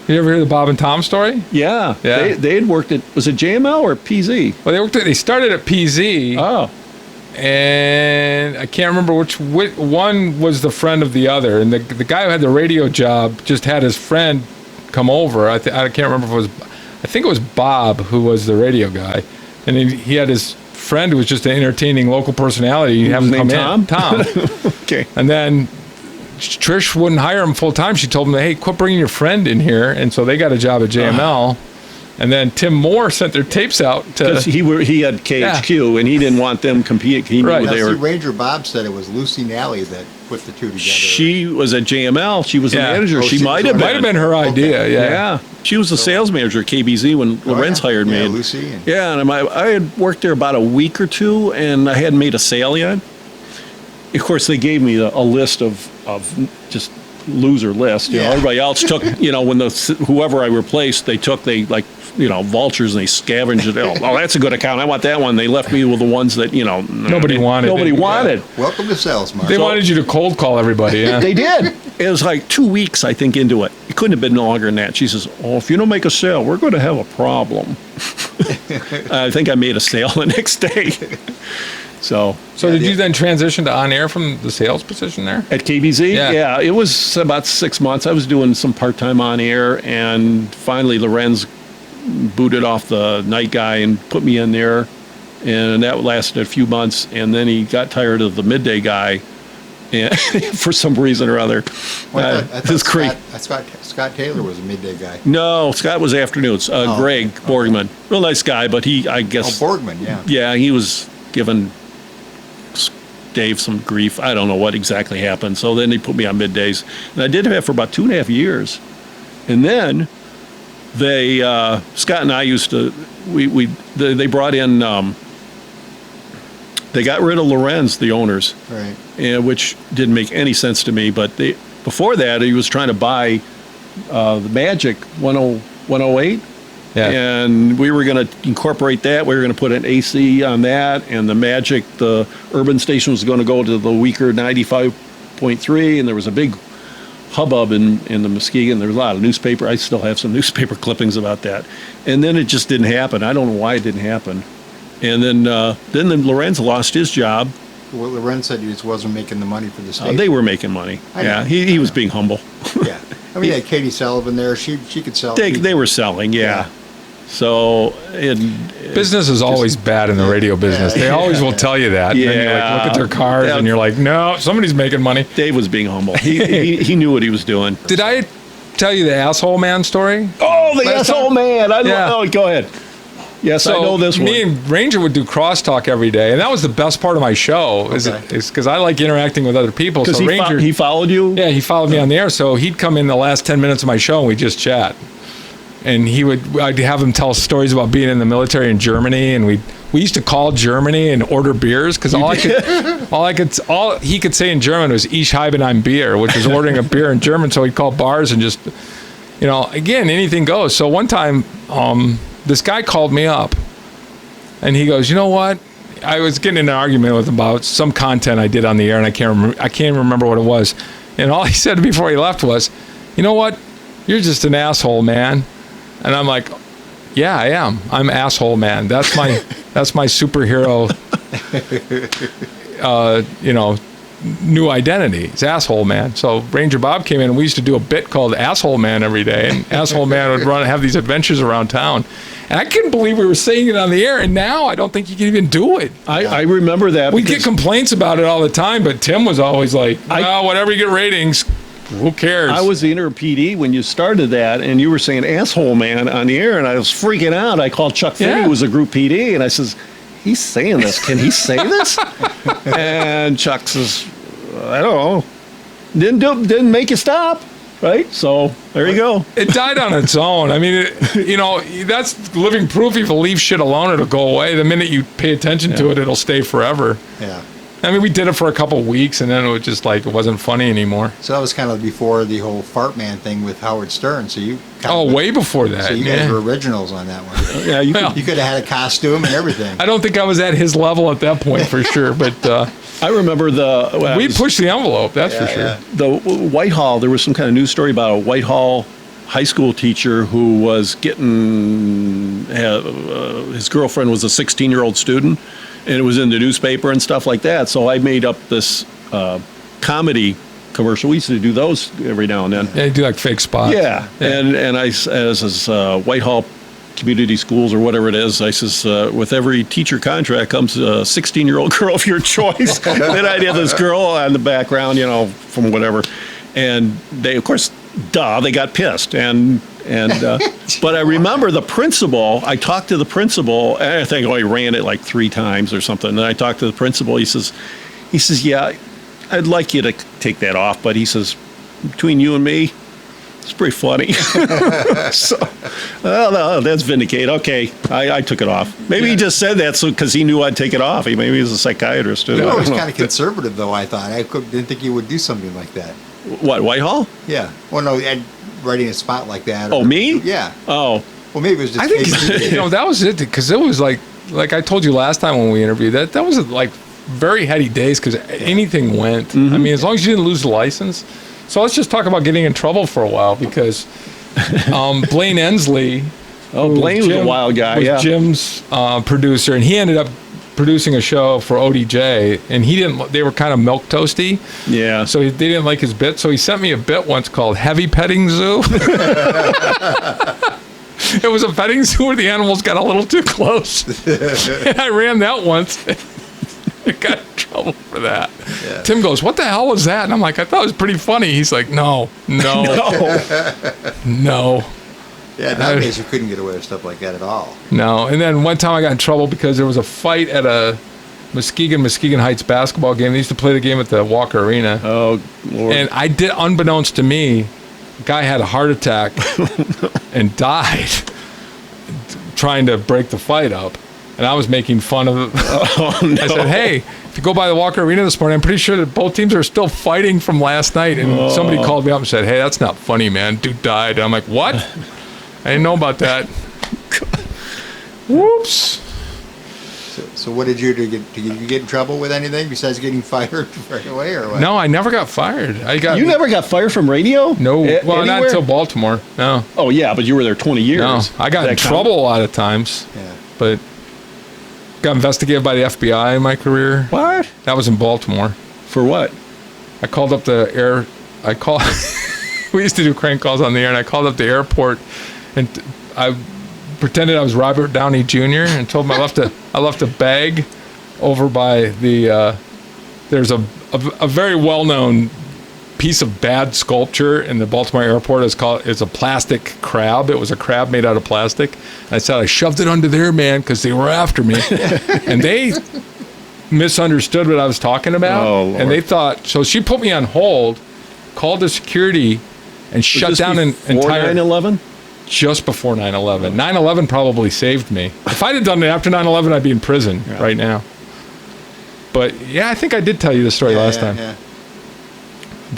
[SPEAKER 3] You ever hear the Bob and Tom story?
[SPEAKER 2] Yeah.
[SPEAKER 3] Yeah.
[SPEAKER 2] They had worked at, was it JML or PZ?
[SPEAKER 3] Well, they started at PZ.
[SPEAKER 2] Oh.
[SPEAKER 3] And I can't remember which one was the friend of the other. And the guy who had the radio job just had his friend come over. I can't remember if it was, I think it was Bob who was the radio guy. And he had his friend who was just an entertaining local personality. You have him come in. Tom.
[SPEAKER 2] Okay.
[SPEAKER 3] And then Trish wouldn't hire him full time. She told him, hey, quit bringing your friend in here. And so they got a job at JML. And then Tim Moore sent their tapes out to...
[SPEAKER 2] Because he had KHQ, and he didn't want them competing. He knew
[SPEAKER 3] Right.
[SPEAKER 2] they were...
[SPEAKER 1] Ranger Bob said it was Lucy Nally that put the two together.
[SPEAKER 2] She was at JML. She was the manager.
[SPEAKER 1] Oh,
[SPEAKER 2] she might have
[SPEAKER 3] Might have been her idea,
[SPEAKER 1] Okay.
[SPEAKER 3] yeah.
[SPEAKER 2] She was the sales manager at KBZ when Lorenz hired me.
[SPEAKER 1] Yeah, Lucy. And
[SPEAKER 2] Yeah, and I had worked there about a week or two, and I hadn't made a sale yet. Of course, they gave me a list of just loser list. You know,
[SPEAKER 1] Yeah.
[SPEAKER 2] everybody else took. You know, when whoever I replaced, they vultures and they scavenged it. Oh, that's a good account. I want that one. They left me with the ones that
[SPEAKER 3] Nobody wanted.
[SPEAKER 2] Nobody wanted.
[SPEAKER 1] welcome to sales, Mark.
[SPEAKER 3] They wanted you to cold call everybody, yeah.
[SPEAKER 2] They did. It was like 2 weeks, I think, into it. It couldn't have been longer than that. She says, "Oh, if you don't make a sale, we're going to have a problem." I think I made a sale the next day. So
[SPEAKER 3] Did you then transition to on air from the sales position there?
[SPEAKER 2] at KBZ,
[SPEAKER 3] Yeah.
[SPEAKER 2] it was about 6 months. I was doing some part-time on air, and finally Lorenz booted off the night guy and put me in there, and that lasted a few months, and then he got tired of the midday guy, and for some reason or other.
[SPEAKER 1] I
[SPEAKER 2] This is crazy.
[SPEAKER 1] Scott Taylor was a midday guy.
[SPEAKER 2] No, Scott was afternoons. Greg Borgman, real nice guy, but I guess,
[SPEAKER 1] Borgman, yeah.
[SPEAKER 2] yeah, he was giving Dave some grief. I don't know what exactly happened. So then they put me on middays, and I did that for about 2.5 years, and then they Scott and I used to they brought in they got rid of Lorenz, the owners,
[SPEAKER 1] Right.
[SPEAKER 2] and which didn't make any sense to me. But before that, he was trying to buy the Magic 108.
[SPEAKER 3] Yeah.
[SPEAKER 2] And we were going to incorporate that. We were going to put an AC on that, and the Magic, the urban station was going to go to the weaker 95.3, and there was a big hubbub in the Muskegon. There was a lot of newspaper. I still have some newspaper clippings about that. And then it just didn't happen. I don't know why it didn't happen. And then Lorenz lost his job.
[SPEAKER 1] Well, Lorenz said he just wasn't making the money for the station.
[SPEAKER 2] They were making money.
[SPEAKER 1] I know.
[SPEAKER 2] Yeah, he was being humble.
[SPEAKER 1] Yeah. I mean, they had Katie Sullivan there. She could sell.
[SPEAKER 2] They were selling, yeah. So
[SPEAKER 3] Business is always bad in the radio business. They always will tell you that. And then you
[SPEAKER 2] Yeah.
[SPEAKER 3] look at their cars
[SPEAKER 2] Yeah.
[SPEAKER 3] and you're like, no, somebody's making money.
[SPEAKER 2] Dave was being humble. He knew what he was doing.
[SPEAKER 3] Did I tell you the asshole man story?
[SPEAKER 2] Oh, the
[SPEAKER 3] Last
[SPEAKER 2] asshole
[SPEAKER 3] time?
[SPEAKER 2] man!
[SPEAKER 3] Yeah.
[SPEAKER 2] Oh, go ahead. Yes, I know this one.
[SPEAKER 3] Me and Ranger would do crosstalk every day, and that was the best part of my show. Is
[SPEAKER 1] Okay.
[SPEAKER 3] because I like interacting with other people.
[SPEAKER 2] Because
[SPEAKER 3] So Ranger,
[SPEAKER 2] he followed you.
[SPEAKER 3] yeah, he followed me on the air, so he'd come in the last 10 minutes of my show and we'd just chat. and I'd have him tell stories about being in the military in Germany, and we used to call Germany and order beers because all he could say in German was "Ich habe ein Bier," which was ordering a beer in German. So he'd call bars and just, again, anything goes. So one time, this guy called me up, and he goes, "You know what? I was getting in an argument with him about some content I did on the air, and I can't remember what it was." And all he said before he left was, "You know what? You're just an asshole, man." And I'm like, "Yeah, I am. I'm asshole, man. That's my superhero, new identity. It's asshole, man." So Ranger Bob came in, and we used to do a bit called Asshole Man every day, and Asshole Man would have these adventures around town. And I couldn't believe we were saying it on the air, and now I don't think you can even do it.
[SPEAKER 2] I remember that.
[SPEAKER 3] We get complaints about it all the time, but Tim was always like, whatever you get ratings, who cares?
[SPEAKER 2] I was the interim PD when you started that, and you were saying "asshole man" on the air, and I was freaking out. I called Chuck Finney, who was a group PD, and I says, "He's saying this. Can he say this?" And Chuck says, "I don't know. Didn't make you stop." Right? So there you go.
[SPEAKER 3] It died on its own. I mean, that's living proof. If you leave shit alone, it'll go away. The minute you pay attention to it, it'll stay forever.
[SPEAKER 1] Yeah.
[SPEAKER 3] I mean, we did it for a couple of weeks, and then it was just like it wasn't funny anymore.
[SPEAKER 1] So that was kind of before the whole Fart Man thing with Howard Stern. So you
[SPEAKER 3] way before that.
[SPEAKER 1] So you guys were originals on that one.
[SPEAKER 2] Yeah,
[SPEAKER 1] you could have had a costume and everything.
[SPEAKER 3] I don't think I was at his level at that point for sure, but
[SPEAKER 2] I remember
[SPEAKER 3] we pushed the envelope. That's for sure.
[SPEAKER 2] Yeah. The Whitehall. There was some kind of news story about a Whitehall high school teacher who was getting his girlfriend was a 16-year-old student. And it was in the newspaper and stuff like that. So I made up this comedy commercial. We used to do those every now and then.
[SPEAKER 3] Yeah, you do like fake spots.
[SPEAKER 2] Yeah. And I says Whitehall Community Schools or whatever it is, I says, with every teacher contract comes a 16-year-old girl of your choice. Then I'd have this girl on the background, from whatever. And they, of course, they got pissed. But I remember the principal, I talked to the principal, and I think he ran it like 3 times or something. And I talked to the principal, he says, "Yeah, I'd like you to take that off, but," he says, "between you and me, it's pretty funny." So, no, that's vindicate. Okay, I took it off. Maybe he just said that because he knew I'd take it off. Maybe he was a psychiatrist.
[SPEAKER 1] You were always kind of conservative, though, I thought. Didn't think you would do something like that.
[SPEAKER 2] What, Whitehall?
[SPEAKER 1] Yeah. Well, no, and writing a spot like that.
[SPEAKER 2] Oh, me?
[SPEAKER 1] Yeah.
[SPEAKER 2] Oh.
[SPEAKER 1] Well, maybe it was just.
[SPEAKER 3] I think that was it, because it was like I told you last time when we interviewed, that was like very heady days because anything went. Mm-hmm. I mean, as long as you didn't lose the license. So let's just talk about getting in trouble for a while, because Blaine Ensley.
[SPEAKER 2] Oh, Blaine was a wild guy.
[SPEAKER 3] Was Jim's producer, and he ended up producing a show for ODJ, and they were kind of milk toasty.
[SPEAKER 2] Yeah.
[SPEAKER 3] So they didn't like his bit, so he sent me a bit once called Heavy Petting Zoo. It was a petting zoo where the animals got a little too close. And I ran that once. I got in trouble for that. Yeah. Tim goes, "What the hell was that?" And I'm like, "I thought it was pretty funny." He's like, No.
[SPEAKER 1] Yeah, nowadays you couldn't get away with stuff like that at all.
[SPEAKER 3] No. And then one time I got in trouble because there was a fight at a Muskegon Heights basketball game. They used to play the game at the Walker Arena.
[SPEAKER 2] Oh, Lord.
[SPEAKER 3] And unbeknownst to me, the guy had a heart attack and died trying to break the fight up. And I was making fun of it.
[SPEAKER 2] Oh, no.
[SPEAKER 3] I said, "Hey, if you go by the Walker Arena this morning, I'm pretty sure that both teams are still fighting from last night." And somebody called me up and said, "Hey, that's not funny, man. Dude died." And I'm like, "What? I didn't know about that." Whoops.
[SPEAKER 1] So what did you do? Did you get in trouble with anything besides getting fired right away, or what?
[SPEAKER 3] No, I never got fired.
[SPEAKER 2] You never got fired from radio?
[SPEAKER 3] No. Well,
[SPEAKER 2] anywhere?
[SPEAKER 3] not until Baltimore. No.
[SPEAKER 2] Oh, yeah, but you were there 20 years.
[SPEAKER 3] No, I got in trouble a lot of times.
[SPEAKER 1] Yeah.
[SPEAKER 3] But got investigated by the FBI in my career.
[SPEAKER 2] What?
[SPEAKER 3] That was in Baltimore.
[SPEAKER 2] For what?
[SPEAKER 3] I called up the air. We used to do crank calls on the air, and I called up the airport, and I pretended I was Robert Downey Jr. and told him I left a bag over by the. There's a very well-known piece of bad sculpture in the Baltimore airport. It's a plastic crab. It was a crab made out of plastic. And I said I shoved it under there, man, because they were after me, and they misunderstood what I was talking about.
[SPEAKER 2] Oh, Lord.
[SPEAKER 3] And they thought, so she put me on hold, called the security, and shut down an entire
[SPEAKER 2] 9/11.
[SPEAKER 3] just before 9/11. 9/11 probably saved me. If I'd have done it after 9/11, I'd be in prison right now. But yeah, I think I did tell you the story last time.
[SPEAKER 1] Yeah.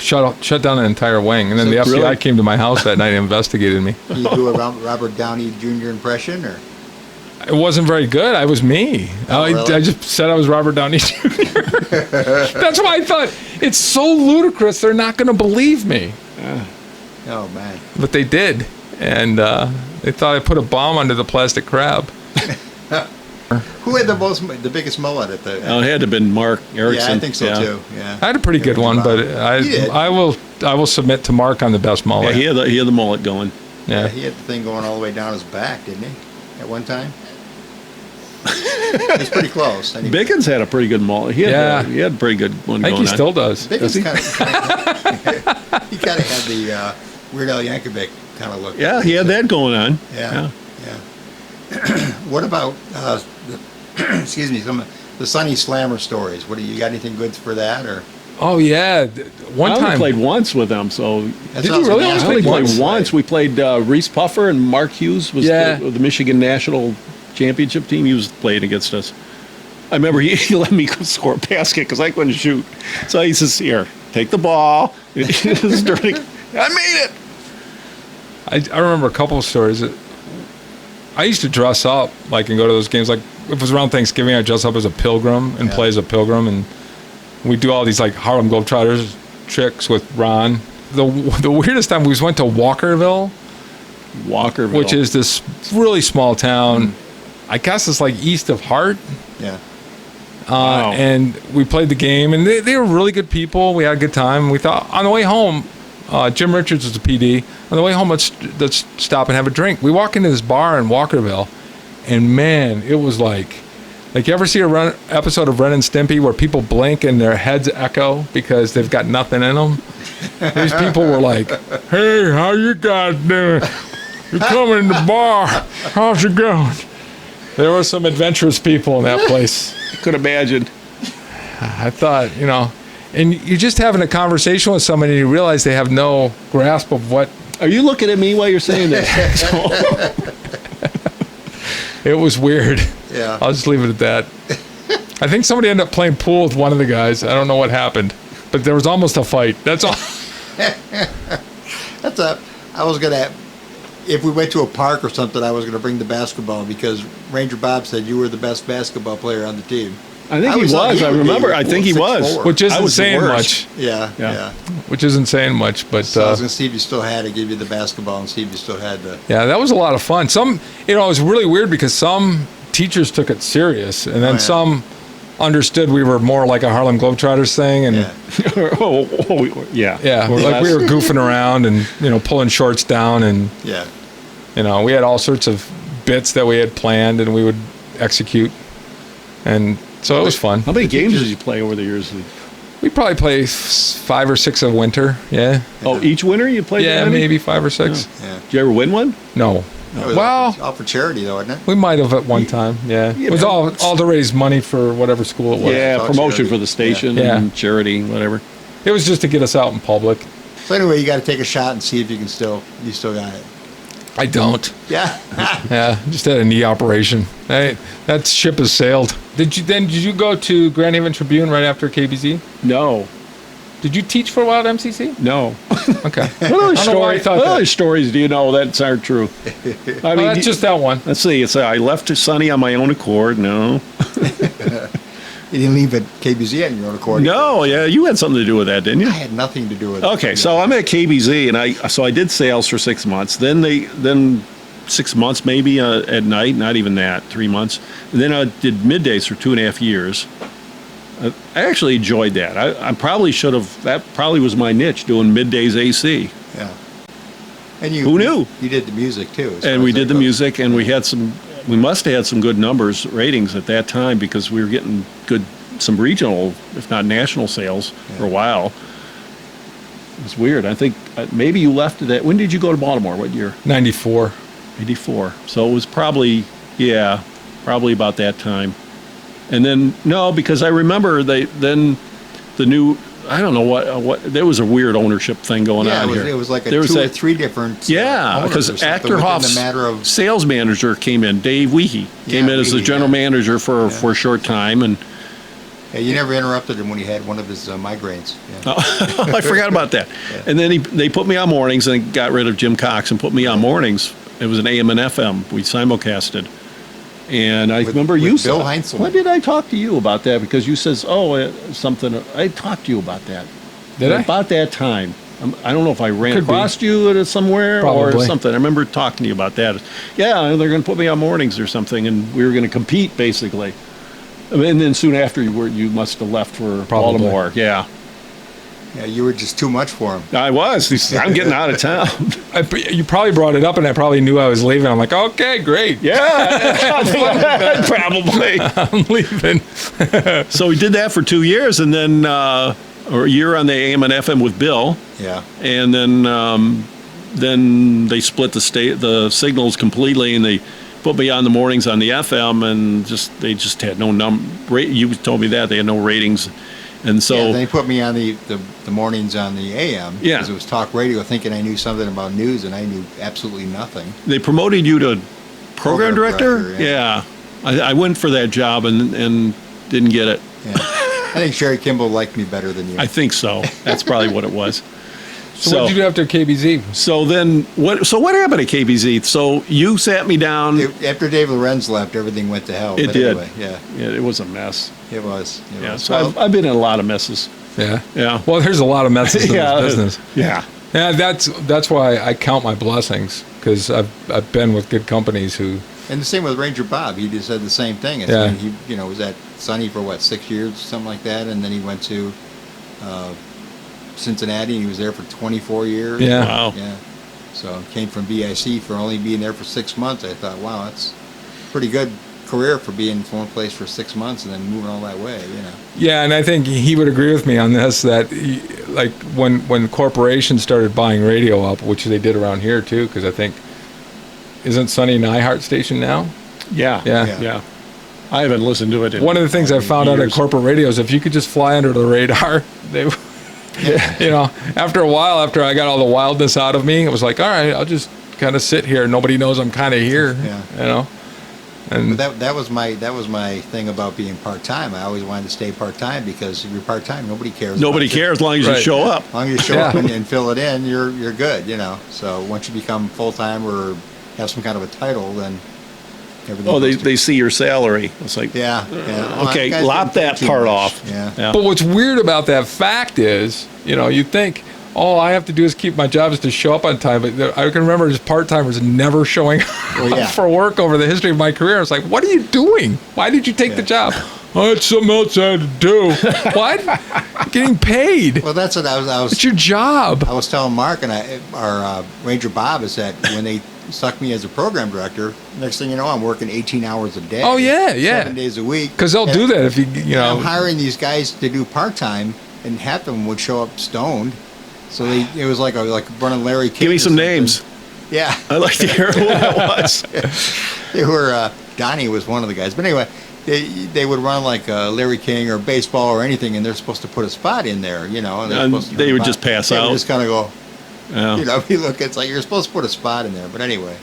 [SPEAKER 3] Shut down an entire wing, and then
[SPEAKER 1] So
[SPEAKER 3] the FBI
[SPEAKER 2] really?
[SPEAKER 3] came to my house that night and investigated me.
[SPEAKER 1] Can you do a Robert Downey Jr. impression, or?
[SPEAKER 3] It wasn't very good. I was me.
[SPEAKER 1] Really?
[SPEAKER 3] I just said I was Robert Downey Jr. That's why I thought it's so ludicrous. They're not going to believe me,
[SPEAKER 1] Oh man.
[SPEAKER 3] but they did, and they thought I put a bomb under the plastic crab.
[SPEAKER 1] Who had the biggest mullet at the?
[SPEAKER 2] It had to have been Mark Erickson.
[SPEAKER 1] Yeah, I think so too. Yeah.
[SPEAKER 3] I had a pretty good one, but
[SPEAKER 1] You did.
[SPEAKER 3] I will submit to Mark on the best
[SPEAKER 2] Yeah,
[SPEAKER 3] mullet.
[SPEAKER 2] he had the mullet going.
[SPEAKER 1] Yeah,
[SPEAKER 3] Yeah.
[SPEAKER 1] he had the thing going all the way down his back, didn't he? At one time. It's pretty close. Anyway.
[SPEAKER 2] Biggins had a pretty good mullet. He had a pretty good one
[SPEAKER 3] I
[SPEAKER 2] going
[SPEAKER 3] think he
[SPEAKER 2] on.
[SPEAKER 3] still does.
[SPEAKER 1] Biggins he kind of had the Weird Al Yankovic kind of look.
[SPEAKER 2] Yeah, he had that going on.
[SPEAKER 1] Yeah. What about excuse me, some of the Sonny Slammer stories? What do you got? Anything good for that, or?
[SPEAKER 3] Oh yeah, one
[SPEAKER 2] I only
[SPEAKER 3] time
[SPEAKER 2] played once with them, so
[SPEAKER 1] That's
[SPEAKER 3] Did
[SPEAKER 1] what I
[SPEAKER 3] you
[SPEAKER 1] was
[SPEAKER 3] really
[SPEAKER 1] gonna
[SPEAKER 3] only
[SPEAKER 1] ask.
[SPEAKER 2] I only
[SPEAKER 3] played
[SPEAKER 2] played once. We played Reese Puffer and Mark Hughes was
[SPEAKER 3] Yeah.
[SPEAKER 2] the Michigan national championship team. He was playing against us. I remember he let me score a basket because I couldn't shoot. So he says, "Here, take the ball." I made it.
[SPEAKER 3] I remember a couple of stories. I used to dress up and go to those games. Like if it was around Thanksgiving, I'd dress up as a pilgrim and play as a pilgrim, and we do all these Harlem Globetrotters tricks with Ron. The weirdest time we went to Walkerville, which is this really small town. I guess it's east of Hart.
[SPEAKER 1] Yeah.
[SPEAKER 2] Wow.
[SPEAKER 3] And we played the game, and they were really good people. We had a good time. We thought on the way home, Jim Richards was the PD. On the way home, let's stop and have a drink. We walk into this bar in Walkerville, and man, it was like you ever see a episode of Ren and Stimpy where people blink and their heads echo because they've got nothing in them? These people were like, "Hey, how you guys doing? You coming in the bar? How's it going?" There were some adventurous people in that place.
[SPEAKER 2] I could imagine.
[SPEAKER 3] I thought, and you're just having a conversation with somebody and you realize they have no grasp of what.
[SPEAKER 2] Are you looking at me while you're saying that?
[SPEAKER 3] It was weird.
[SPEAKER 1] Yeah.
[SPEAKER 3] I'll just leave it at that. I think somebody ended up playing pool with one of the guys. I don't know what happened, but there was almost a fight. That's all.
[SPEAKER 1] I was gonna. If we went to a park or something, I was gonna bring the basketball because Ranger Bob said you were the best basketball player on the team.
[SPEAKER 2] I think he
[SPEAKER 1] always thought
[SPEAKER 2] was.
[SPEAKER 1] he
[SPEAKER 2] I
[SPEAKER 1] would be
[SPEAKER 2] remember. I think he was.
[SPEAKER 1] 6'4".
[SPEAKER 3] Which
[SPEAKER 2] I
[SPEAKER 3] isn't
[SPEAKER 2] was the
[SPEAKER 3] saying
[SPEAKER 2] worst.
[SPEAKER 3] much.
[SPEAKER 1] Yeah.
[SPEAKER 3] Which isn't saying much, but
[SPEAKER 1] So I was gonna see if you still had it, give you the basketball, and see if you still had the.
[SPEAKER 3] yeah, that was a lot of fun. Some, it was really weird because some teachers took it serious, and then
[SPEAKER 1] yeah.
[SPEAKER 3] some understood we were more like a Harlem Globetrotters thing, and
[SPEAKER 2] Yeah.
[SPEAKER 3] yeah,
[SPEAKER 2] More or
[SPEAKER 3] like we
[SPEAKER 2] less.
[SPEAKER 3] were goofing around and pulling shorts down, and
[SPEAKER 1] Yeah.
[SPEAKER 3] we had all sorts of bits that we had planned and we would execute, and so it was fun.
[SPEAKER 2] How many games did you play over the years?
[SPEAKER 3] We probably play 5 or 6 a winter. Yeah,
[SPEAKER 2] Oh, each winter you played?
[SPEAKER 3] yeah,
[SPEAKER 2] that many?
[SPEAKER 3] maybe 5 or 6.
[SPEAKER 1] Yeah.
[SPEAKER 2] Did you ever win one?
[SPEAKER 3] No,
[SPEAKER 1] That was
[SPEAKER 3] well,
[SPEAKER 1] all for charity though, isn't it?
[SPEAKER 3] we might have at one time. Yeah, it was all to raise money for whatever school it was.
[SPEAKER 2] Yeah,
[SPEAKER 1] all
[SPEAKER 2] promotion
[SPEAKER 1] charity.
[SPEAKER 2] for the station
[SPEAKER 3] Yeah.
[SPEAKER 2] and charity, whatever.
[SPEAKER 3] It was just to get us out in public.
[SPEAKER 1] So anyway, you got to take a shot and see if you still got it.
[SPEAKER 3] I don't.
[SPEAKER 1] Yeah.
[SPEAKER 3] Yeah, just had a knee operation. Hey, that ship has sailed. Did you go to Grand Haven Tribune right after KBZ?
[SPEAKER 2] No,
[SPEAKER 3] Did you teach for a while at MCC?
[SPEAKER 2] no.
[SPEAKER 3] Okay.
[SPEAKER 2] What other,
[SPEAKER 3] I don't know why I thought
[SPEAKER 2] what other
[SPEAKER 3] that.
[SPEAKER 2] stories do you know that aren't true? I mean,
[SPEAKER 3] That's just that one.
[SPEAKER 2] let's see. It's I left Sonny on my own accord. No,
[SPEAKER 1] You didn't leave at KBZ on your own accord.
[SPEAKER 2] no. Yeah, you had something to do with that, didn't you?
[SPEAKER 1] I had nothing to do with it.
[SPEAKER 2] Okay, so I'm at KBZ, and I did sales for 6 months. Then 6 months maybe at night, not even that, 3 months. And then I did middays for 2.5 years. I actually enjoyed that. I probably should have. That probably was my niche, doing middays AC.
[SPEAKER 1] Yeah. And you.
[SPEAKER 2] Who knew?
[SPEAKER 1] You did the music too. as far
[SPEAKER 2] And we
[SPEAKER 1] as
[SPEAKER 2] did
[SPEAKER 1] that
[SPEAKER 2] the
[SPEAKER 1] goes.
[SPEAKER 2] music, and we had some. We must have had some good ratings at that time because we were getting some regional, if not national sales for a while. It was weird. I think maybe you left it at. When did you go to Baltimore? What year?
[SPEAKER 3] 94.
[SPEAKER 2] 84. So it was probably about that time. And then no, because I remember then the new I don't know what there was a weird ownership thing going
[SPEAKER 1] Yeah,
[SPEAKER 2] on
[SPEAKER 1] it
[SPEAKER 2] here.
[SPEAKER 1] was like
[SPEAKER 2] There was
[SPEAKER 1] two or
[SPEAKER 2] that-
[SPEAKER 1] three different
[SPEAKER 2] Yeah,
[SPEAKER 1] owners
[SPEAKER 2] because
[SPEAKER 1] or something within
[SPEAKER 2] Achterhoff's
[SPEAKER 1] the matter of
[SPEAKER 2] sales manager came in. Dave Weehee came in as the
[SPEAKER 1] Weehee,
[SPEAKER 2] general
[SPEAKER 1] yeah.
[SPEAKER 2] manager for a short time, and
[SPEAKER 1] yeah, you never interrupted him when he had one of his migraines. Yeah.
[SPEAKER 2] I forgot about that. And then they put me on mornings and got rid of Jim Cox and put me on mornings. It was an AM and FM. We simulcasted. And I remember you
[SPEAKER 1] with
[SPEAKER 2] said,
[SPEAKER 1] Bill Heinzelman.
[SPEAKER 2] when did I talk to you about that? Because you says, something. I talked to you about that.
[SPEAKER 3] Did I?
[SPEAKER 2] About that time. I don't know if I ran
[SPEAKER 3] Could be.
[SPEAKER 2] across you at somewhere or
[SPEAKER 3] Probably.
[SPEAKER 2] something. I remember talking to you about that. Yeah, they're going to put me on mornings or something, and we were going to compete, basically. And then soon after, you must have left for
[SPEAKER 3] Probably.
[SPEAKER 2] Baltimore. Yeah.
[SPEAKER 1] Yeah, you were just too much for him.
[SPEAKER 2] I was. He said, I'm getting out of town.
[SPEAKER 3] You probably brought it up, and I probably knew I was leaving. I'm like, okay, great.
[SPEAKER 2] Yeah, probably.
[SPEAKER 3] I'm leaving.
[SPEAKER 2] So we did that for 2 years, and then or a year on the AM and FM with Bill,
[SPEAKER 1] Yeah.
[SPEAKER 2] and then they split the signals completely, and they put me on the mornings on the FM, and they just had no You told me that they had no ratings, and so
[SPEAKER 1] Yeah, they put me on the mornings on the AM.
[SPEAKER 2] Yeah.
[SPEAKER 1] Because it was talk radio, thinking I knew something about news, and I knew absolutely nothing.
[SPEAKER 2] they promoted you to program director.
[SPEAKER 1] director,
[SPEAKER 2] Yeah, I went for that job and didn't get it.
[SPEAKER 1] Yeah. I think Sherry Kimball liked me better than you.
[SPEAKER 2] I think so. That's probably what it was.
[SPEAKER 3] So what did you do after KBZ?
[SPEAKER 2] So then, what happened at KBZ? So you sat me down.
[SPEAKER 1] After Dave Lorenz left, everything went to hell.
[SPEAKER 2] It
[SPEAKER 1] but
[SPEAKER 2] did.
[SPEAKER 1] Anyway, yeah,
[SPEAKER 2] It was a mess.
[SPEAKER 1] it was.
[SPEAKER 2] Yeah. So I've been in a lot of messes.
[SPEAKER 3] Yeah.
[SPEAKER 2] Yeah.
[SPEAKER 3] Well, there's a lot of messes in
[SPEAKER 2] Yeah.
[SPEAKER 3] this business.
[SPEAKER 2] Yeah.
[SPEAKER 3] Yeah, that's why I count my blessings, because I've been with good companies who.
[SPEAKER 1] And the same with Ranger Bob. He just said the same thing. It's
[SPEAKER 3] Yeah.
[SPEAKER 1] when he, was at Sunny for 6 years, something like that, and then he went to Cincinnati, and he was there for 24 years.
[SPEAKER 3] Yeah.
[SPEAKER 2] Wow.
[SPEAKER 1] Yeah. So came from BIC for only being there for 6 months. I thought, wow, that's a pretty good career for being from one place for 6 months and then moving all that way.
[SPEAKER 3] Yeah, and I think he would agree with me on this, that like when corporations started buying radio up, which they did around here too, because I think, isn't Sunny an iHeart station now?
[SPEAKER 2] Yeah.
[SPEAKER 3] Yeah.
[SPEAKER 2] Yeah. I haven't listened to it in
[SPEAKER 3] One of the things I found out at
[SPEAKER 2] years.
[SPEAKER 3] corporate radio is if you could just fly under the radar, they, after a while, after I got all the wildness out of me, it was like, all right, I'll just kind of sit here. Nobody knows I'm kind of here.
[SPEAKER 1] Yeah. But
[SPEAKER 3] And
[SPEAKER 1] that was my thing about being part-time. I always wanted to stay part-time because if you're part-time, nobody cares.
[SPEAKER 2] Nobody
[SPEAKER 1] about you.
[SPEAKER 2] cares as long as
[SPEAKER 3] Right.
[SPEAKER 2] you show up.
[SPEAKER 1] As long as you show up
[SPEAKER 3] Yeah.
[SPEAKER 1] and fill it in, you're good, So once you become full-time or have some kind of a title, then everything
[SPEAKER 2] Oh,
[SPEAKER 1] goes to-
[SPEAKER 2] they see your salary. It's like,
[SPEAKER 1] Yeah. Well,
[SPEAKER 2] okay,
[SPEAKER 1] guys
[SPEAKER 2] lop
[SPEAKER 1] don't
[SPEAKER 2] that
[SPEAKER 1] too
[SPEAKER 2] part
[SPEAKER 1] much.
[SPEAKER 2] off.
[SPEAKER 1] Yeah.
[SPEAKER 3] but what's weird about that fact is, you think, all I have to do is keep my job is to show up on time. But I can remember just part-timers never showing
[SPEAKER 1] Well, yeah.
[SPEAKER 3] up for work over the history of my career. It's like, what are you doing? Why did you take the job? Oh, it's something else I had to do. What? Getting paid.
[SPEAKER 1] Well, that's what I
[SPEAKER 3] It's
[SPEAKER 1] was
[SPEAKER 3] your job.
[SPEAKER 1] I was telling Mark and our Ranger Bob is that when they stuck me as a program director, next thing you know, I'm working 18 hours a day.
[SPEAKER 3] Oh, yeah.
[SPEAKER 1] 7 days a week.
[SPEAKER 3] Because they'll
[SPEAKER 1] And
[SPEAKER 3] do that if you
[SPEAKER 1] I'm
[SPEAKER 3] know.
[SPEAKER 1] hiring these guys to do part-time, and half of them would show up stoned. So it was like running Larry King.
[SPEAKER 2] give me
[SPEAKER 1] or
[SPEAKER 2] some
[SPEAKER 1] something.
[SPEAKER 2] names.
[SPEAKER 1] Yeah.
[SPEAKER 2] I'd like to hear who that was.
[SPEAKER 1] They were Donnie was one of the guys, but anyway, they would run like Larry King or baseball or anything, and they're supposed to put a spot in there, and they're
[SPEAKER 2] And
[SPEAKER 1] supposed to
[SPEAKER 2] they
[SPEAKER 1] run
[SPEAKER 2] would
[SPEAKER 1] by.
[SPEAKER 2] just pass
[SPEAKER 1] They would
[SPEAKER 2] out.
[SPEAKER 1] just kind of go,
[SPEAKER 2] Yeah.
[SPEAKER 1] you look, it's like you're supposed to put a spot in there, but anyway,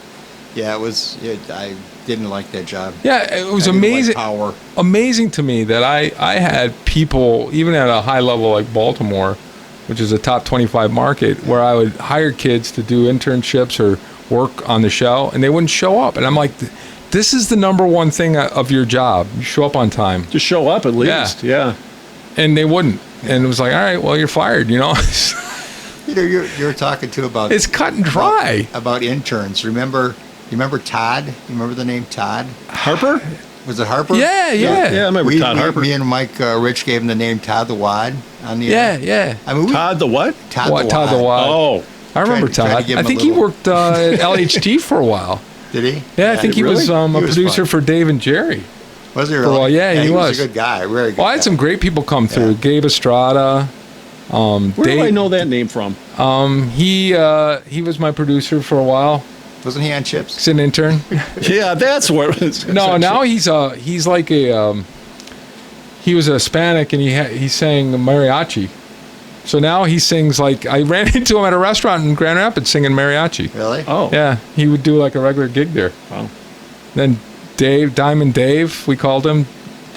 [SPEAKER 1] yeah, I didn't like that job.
[SPEAKER 3] Yeah, it was
[SPEAKER 1] I didn't like
[SPEAKER 3] amazing.
[SPEAKER 1] power.
[SPEAKER 3] Amazing to me that I had people, even at a high level like Baltimore, which is a top 25 market, where I would hire kids to do internships or work on the show, and they wouldn't show up. And I'm like, this is the number one thing of your job. You show up on time.
[SPEAKER 2] Just show up at least. Yeah.
[SPEAKER 3] And they wouldn't. And it was like, all right, well, you're fired,
[SPEAKER 1] You're talking too about
[SPEAKER 3] It's cut and dry.
[SPEAKER 1] about interns. Remember Todd? You remember the name Todd?
[SPEAKER 2] Harper?
[SPEAKER 1] Was it Harper?
[SPEAKER 3] Yeah.
[SPEAKER 2] Yeah, I remember Todd Harper.
[SPEAKER 1] Me and Mike Rich gave him the name Todd the Wad on the
[SPEAKER 3] Yeah.
[SPEAKER 1] I mean,
[SPEAKER 2] Todd the what?
[SPEAKER 1] Todd
[SPEAKER 3] Todd the Wad.
[SPEAKER 2] Oh.
[SPEAKER 3] I remember
[SPEAKER 1] Tried to
[SPEAKER 3] Todd.
[SPEAKER 1] give
[SPEAKER 3] I
[SPEAKER 1] him a
[SPEAKER 3] think he
[SPEAKER 1] little-
[SPEAKER 3] worked at LHT for a while.
[SPEAKER 1] Did he?
[SPEAKER 3] Yeah, I think he was
[SPEAKER 2] really?
[SPEAKER 3] a
[SPEAKER 1] He was
[SPEAKER 3] producer
[SPEAKER 1] fun.
[SPEAKER 3] for Dave and Jerry.
[SPEAKER 1] Was he
[SPEAKER 3] a
[SPEAKER 1] really?
[SPEAKER 3] while, yeah, he
[SPEAKER 1] was
[SPEAKER 3] was.
[SPEAKER 1] a good guy. Very good.
[SPEAKER 3] Well, I had some great people come through.
[SPEAKER 1] Yeah.
[SPEAKER 3] Gabe Estrada.
[SPEAKER 2] Where do
[SPEAKER 3] Dave,
[SPEAKER 2] I know that name from?
[SPEAKER 3] He was my producer for a while.
[SPEAKER 1] Wasn't he on Chips?
[SPEAKER 3] He's an intern.
[SPEAKER 2] Yeah, that's what it was.
[SPEAKER 3] No, now he's like a he was a Hispanic and he sang mariachi. So now he sings like, I ran into him at a restaurant in Grand Rapids singing mariachi.
[SPEAKER 1] Really?
[SPEAKER 2] Oh.
[SPEAKER 3] Yeah, he would do like a regular gig there.
[SPEAKER 2] Wow.
[SPEAKER 3] Then Diamond Dave, we called him.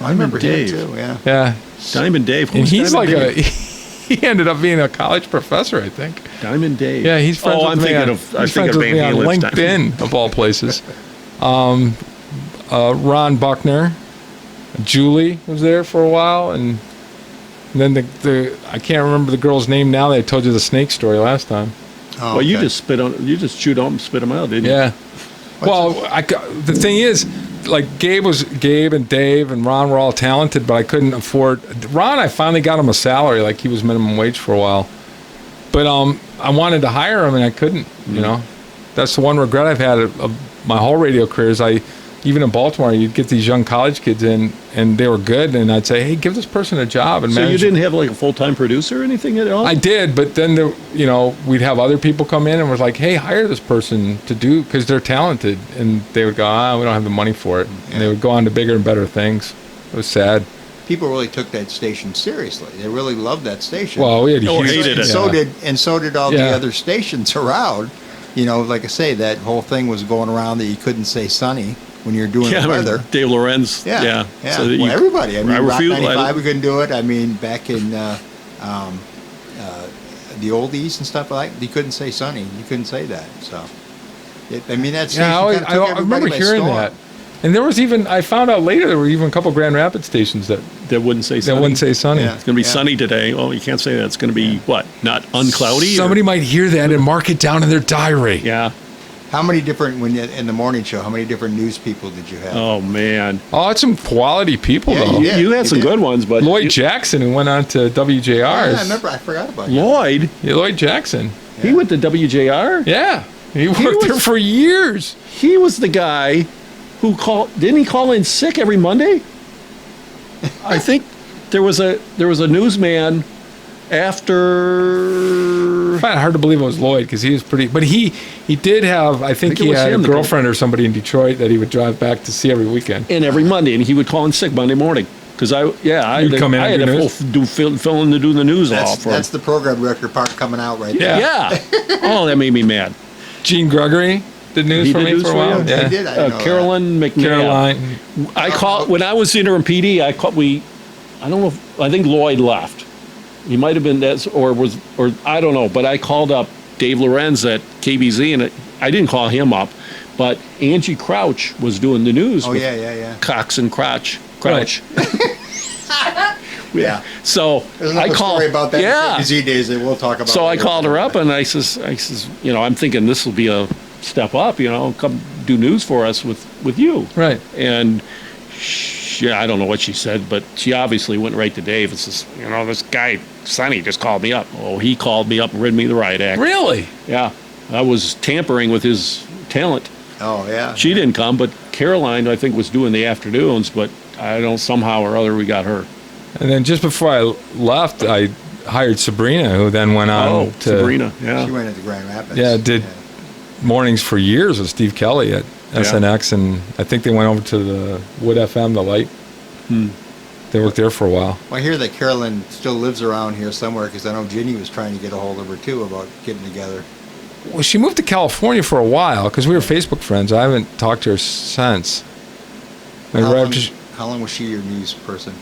[SPEAKER 1] I remember
[SPEAKER 2] Dave.
[SPEAKER 1] him too. Yeah.
[SPEAKER 3] Yeah.
[SPEAKER 2] Diamond Dave.
[SPEAKER 3] And
[SPEAKER 2] Who's
[SPEAKER 3] he's
[SPEAKER 2] Diamond
[SPEAKER 3] like
[SPEAKER 2] Dave?
[SPEAKER 3] he ended up being a college professor, I think.
[SPEAKER 2] Diamond Dave.
[SPEAKER 3] Yeah, he's friends
[SPEAKER 2] Oh,
[SPEAKER 3] with
[SPEAKER 2] I'm
[SPEAKER 3] me
[SPEAKER 2] thinking
[SPEAKER 3] on,
[SPEAKER 2] of. I
[SPEAKER 3] he's
[SPEAKER 2] think
[SPEAKER 3] friends
[SPEAKER 2] of
[SPEAKER 3] with
[SPEAKER 2] Van
[SPEAKER 3] me on
[SPEAKER 2] Halen's
[SPEAKER 3] LinkedIn,
[SPEAKER 2] Diamond.
[SPEAKER 3] of all places. Ron Buckner, Julie was there for a while, and then the I can't remember the girl's name now. That I told you the snake story last time.
[SPEAKER 1] Oh,
[SPEAKER 2] Well, you
[SPEAKER 1] okay.
[SPEAKER 2] just chewed on, spit them out, didn't you?
[SPEAKER 3] Yeah. Well, the thing is, like Gabe and Dave and Ron were all talented, but I couldn't afford Ron. I finally got him a salary, like he was minimum wage for a while, but I wanted to hire him and I couldn't. You know, that's the one regret I've had of my whole radio career is even in Baltimore, you'd get these young college kids in, and they were good, and I'd say, hey, give this person a job. And
[SPEAKER 2] So you
[SPEAKER 3] manage
[SPEAKER 2] didn't have like a full-time producer or anything at all?
[SPEAKER 3] I did, but then we'd have other people come in and was like, "Hey, hire this person to do because they're talented," and they would go, we don't have the money for it," and they would go on to bigger and better things. It was sad.
[SPEAKER 1] People really took that station seriously. They really loved that station.
[SPEAKER 3] Well, we had a
[SPEAKER 2] Oh,
[SPEAKER 3] huge,
[SPEAKER 2] hated it.
[SPEAKER 1] So did all the
[SPEAKER 3] Yeah.
[SPEAKER 1] other stations around. You know, like I say, that whole thing was going around that you couldn't say sunny when you're doing
[SPEAKER 2] Yeah,
[SPEAKER 1] the
[SPEAKER 2] I remember
[SPEAKER 1] weather.
[SPEAKER 2] Dave Lorenz.
[SPEAKER 1] Yeah.
[SPEAKER 2] So that
[SPEAKER 1] well,
[SPEAKER 2] you-
[SPEAKER 1] everybody. I mean, Rock
[SPEAKER 2] refuse-
[SPEAKER 1] 95, we couldn't do it. I mean, back in the oldies and stuff like that, you couldn't say sunny. You couldn't say that. So, I mean, that station
[SPEAKER 3] Yeah,
[SPEAKER 1] kinda took
[SPEAKER 3] I
[SPEAKER 1] everybody
[SPEAKER 3] remember
[SPEAKER 1] by
[SPEAKER 3] hearing
[SPEAKER 1] storm.
[SPEAKER 3] that. And there was even I found out later there were even a couple Grand Rapids stations that
[SPEAKER 2] that wouldn't say sunny.
[SPEAKER 3] wouldn't say sunny.
[SPEAKER 1] Yeah.
[SPEAKER 2] It's going to be sunny today. Oh, you can't say that. It's going to be what? Not uncloudy?
[SPEAKER 3] Somebody might hear that and mark it down in their diary.
[SPEAKER 2] Yeah.
[SPEAKER 1] How many different, in the morning show, how many different news people did you have?
[SPEAKER 2] Oh, man.
[SPEAKER 3] Oh, it's some quality people
[SPEAKER 1] Yeah,
[SPEAKER 3] though.
[SPEAKER 1] you did.
[SPEAKER 2] You had some
[SPEAKER 1] did.
[SPEAKER 2] good ones, but
[SPEAKER 3] Lloyd Jackson, who went on to WJR.
[SPEAKER 1] Yeah, I remember. I forgot about you.
[SPEAKER 2] Lloyd,
[SPEAKER 3] Yeah, Lloyd Jackson.
[SPEAKER 2] he went to WJR.
[SPEAKER 3] Yeah, he worked there
[SPEAKER 2] was-
[SPEAKER 3] for years.
[SPEAKER 2] He was the guy who didn't he call in sick every Monday? I think there was a newsman after.
[SPEAKER 3] I find it hard to believe it was Lloyd because he was pretty. But he did have. I think
[SPEAKER 2] it
[SPEAKER 3] he
[SPEAKER 2] was
[SPEAKER 3] had
[SPEAKER 2] him,
[SPEAKER 3] a
[SPEAKER 2] the
[SPEAKER 3] girlfriend or somebody in Detroit that he would drive back to see every weekend.
[SPEAKER 2] And every Monday, and he would call in sick Monday morning because I
[SPEAKER 3] You'd come in
[SPEAKER 2] I
[SPEAKER 3] and
[SPEAKER 2] had
[SPEAKER 3] do
[SPEAKER 2] to
[SPEAKER 3] news?
[SPEAKER 2] fill in to do the news all for
[SPEAKER 1] That's the program director part coming out right
[SPEAKER 3] Yeah.
[SPEAKER 1] there.
[SPEAKER 2] yeah. Oh, that made me mad.
[SPEAKER 3] Gene Gregory did news
[SPEAKER 2] He
[SPEAKER 3] for
[SPEAKER 2] did
[SPEAKER 3] me
[SPEAKER 2] news
[SPEAKER 3] for a
[SPEAKER 2] for
[SPEAKER 3] while.
[SPEAKER 2] you?
[SPEAKER 3] Yeah.
[SPEAKER 1] He did. I didn't know that.
[SPEAKER 2] Carolyn McNabb.
[SPEAKER 3] Caroline.
[SPEAKER 2] I called when I was interim PD. I don't know. I think Lloyd left. He might have been that, or I don't know. But I called up Dave Lorenz at KBZ, and I didn't call him up, but Angie Crouch was doing the news.
[SPEAKER 1] Oh,
[SPEAKER 2] with
[SPEAKER 1] yeah.
[SPEAKER 2] Cox and Crouch.
[SPEAKER 1] Yeah.
[SPEAKER 2] So
[SPEAKER 1] There's
[SPEAKER 2] I
[SPEAKER 1] another
[SPEAKER 2] called.
[SPEAKER 1] story about that
[SPEAKER 2] Yeah.
[SPEAKER 1] in Z days that we'll talk about.
[SPEAKER 2] So I
[SPEAKER 1] later.
[SPEAKER 2] called her up and I says, I'm thinking this will be a step up, come do news for us with you.
[SPEAKER 3] Right.
[SPEAKER 2] And I don't know what she said, but she obviously went right to Dave and says, this guy, Sonny, just called me up. Oh, he called me up and read me the riot act.
[SPEAKER 3] Really?
[SPEAKER 2] Yeah. I was tampering with his talent.
[SPEAKER 1] Oh, yeah.
[SPEAKER 2] She didn't come, but Caroline, I think, was doing the afternoons, but I don't, somehow or other, we got her.
[SPEAKER 3] And then just before I left, I hired Sabrina, who then went on to
[SPEAKER 2] Sabrina, yeah.
[SPEAKER 1] She went into Grand Rapids.
[SPEAKER 3] Yeah, did mornings for years with Steve Kelly at SNX, and I think they went over to the Wood FM, the Light. They worked there for a while.
[SPEAKER 1] Well, I hear that Carolyn still lives around here somewhere because I know Ginny was trying to get a hold of her too about getting together.
[SPEAKER 3] Well, she moved to California for a while because we were Facebook friends. I haven't talked to her since.
[SPEAKER 1] How long was she your news person?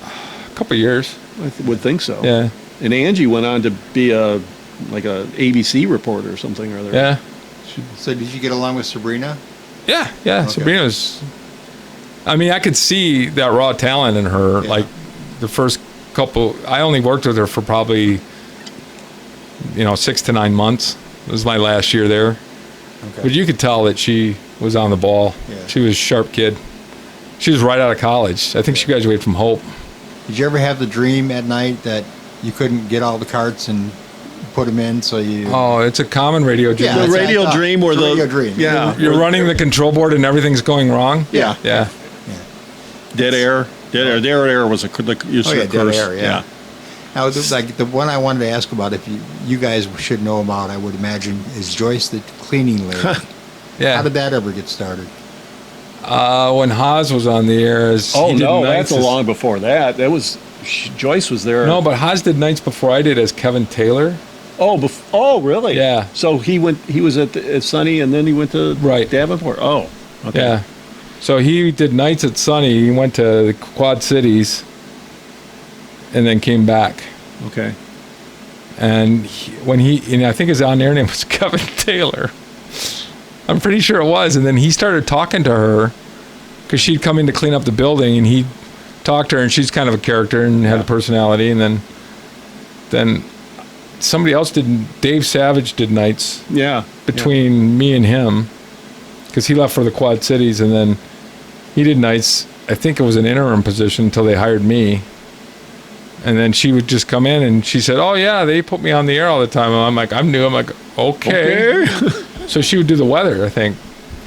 [SPEAKER 3] A couple of years.
[SPEAKER 2] I would think so.
[SPEAKER 3] Yeah.
[SPEAKER 2] And Angie went on to be a ABC reporter or something or other.
[SPEAKER 3] Yeah.
[SPEAKER 1] So did you get along with Sabrina?
[SPEAKER 3] Yeah.
[SPEAKER 1] Okay.
[SPEAKER 3] Sabrina was. I mean, I could see that raw talent in her.
[SPEAKER 1] Yeah.
[SPEAKER 3] Like the first couple, I only worked with her for probably, 6 to 9 months. It was my last year there.
[SPEAKER 1] Okay.
[SPEAKER 3] But you could tell that she was on the ball.
[SPEAKER 1] Yeah.
[SPEAKER 3] She was a sharp kid. She was right out of college. I think she graduated from Hope.
[SPEAKER 1] Did you ever have the dream at night that you couldn't get all the carts and put them in so you...
[SPEAKER 3] Oh, it's a common radio dream.
[SPEAKER 1] Yeah,
[SPEAKER 2] The
[SPEAKER 1] that's what I
[SPEAKER 2] radio
[SPEAKER 1] thought.
[SPEAKER 2] dream or
[SPEAKER 1] It's a
[SPEAKER 2] the
[SPEAKER 1] radio dream.
[SPEAKER 2] Yeah.
[SPEAKER 3] You're running the control board and everything's going wrong?
[SPEAKER 2] Yeah.
[SPEAKER 3] Yeah.
[SPEAKER 2] Dead air. Dead air was a
[SPEAKER 1] Oh, yeah, dead
[SPEAKER 2] curse.
[SPEAKER 1] air, yeah. Now, the one I wanted to ask about, if you guys should know about, I would imagine, is Joyce the cleaning lady.
[SPEAKER 3] Yeah.
[SPEAKER 1] How did that ever get started?
[SPEAKER 3] When Haas was on the air,
[SPEAKER 2] Oh no, that's long before that. That was Joyce was there.
[SPEAKER 3] No, but Haas did nights before I did as Kevin Taylor.
[SPEAKER 2] Oh, really?
[SPEAKER 3] Yeah.
[SPEAKER 2] So he was at Sunny, and then he went to
[SPEAKER 3] Right.
[SPEAKER 2] Davenport. Oh, okay.
[SPEAKER 3] Yeah. So he did nights at Sunny. He went to the Quad Cities and then came back.
[SPEAKER 2] Okay.
[SPEAKER 3] And and I think his on-air name was Kevin Taylor. I'm pretty sure it was. And then he started talking to her because she'd come in to clean up the building, and he talked to her, and she's kind of a character and had a personality. And then somebody else Dave Savage did nights between me and him because he left for the Quad Cities, and then he did nights. I think it was an interim position until they hired me. And then she would just come in, and she said, "Oh yeah, they put me on the air all the time." And I'm like, "I'm new." I'm like, "Okay." So she would do the weather, I think.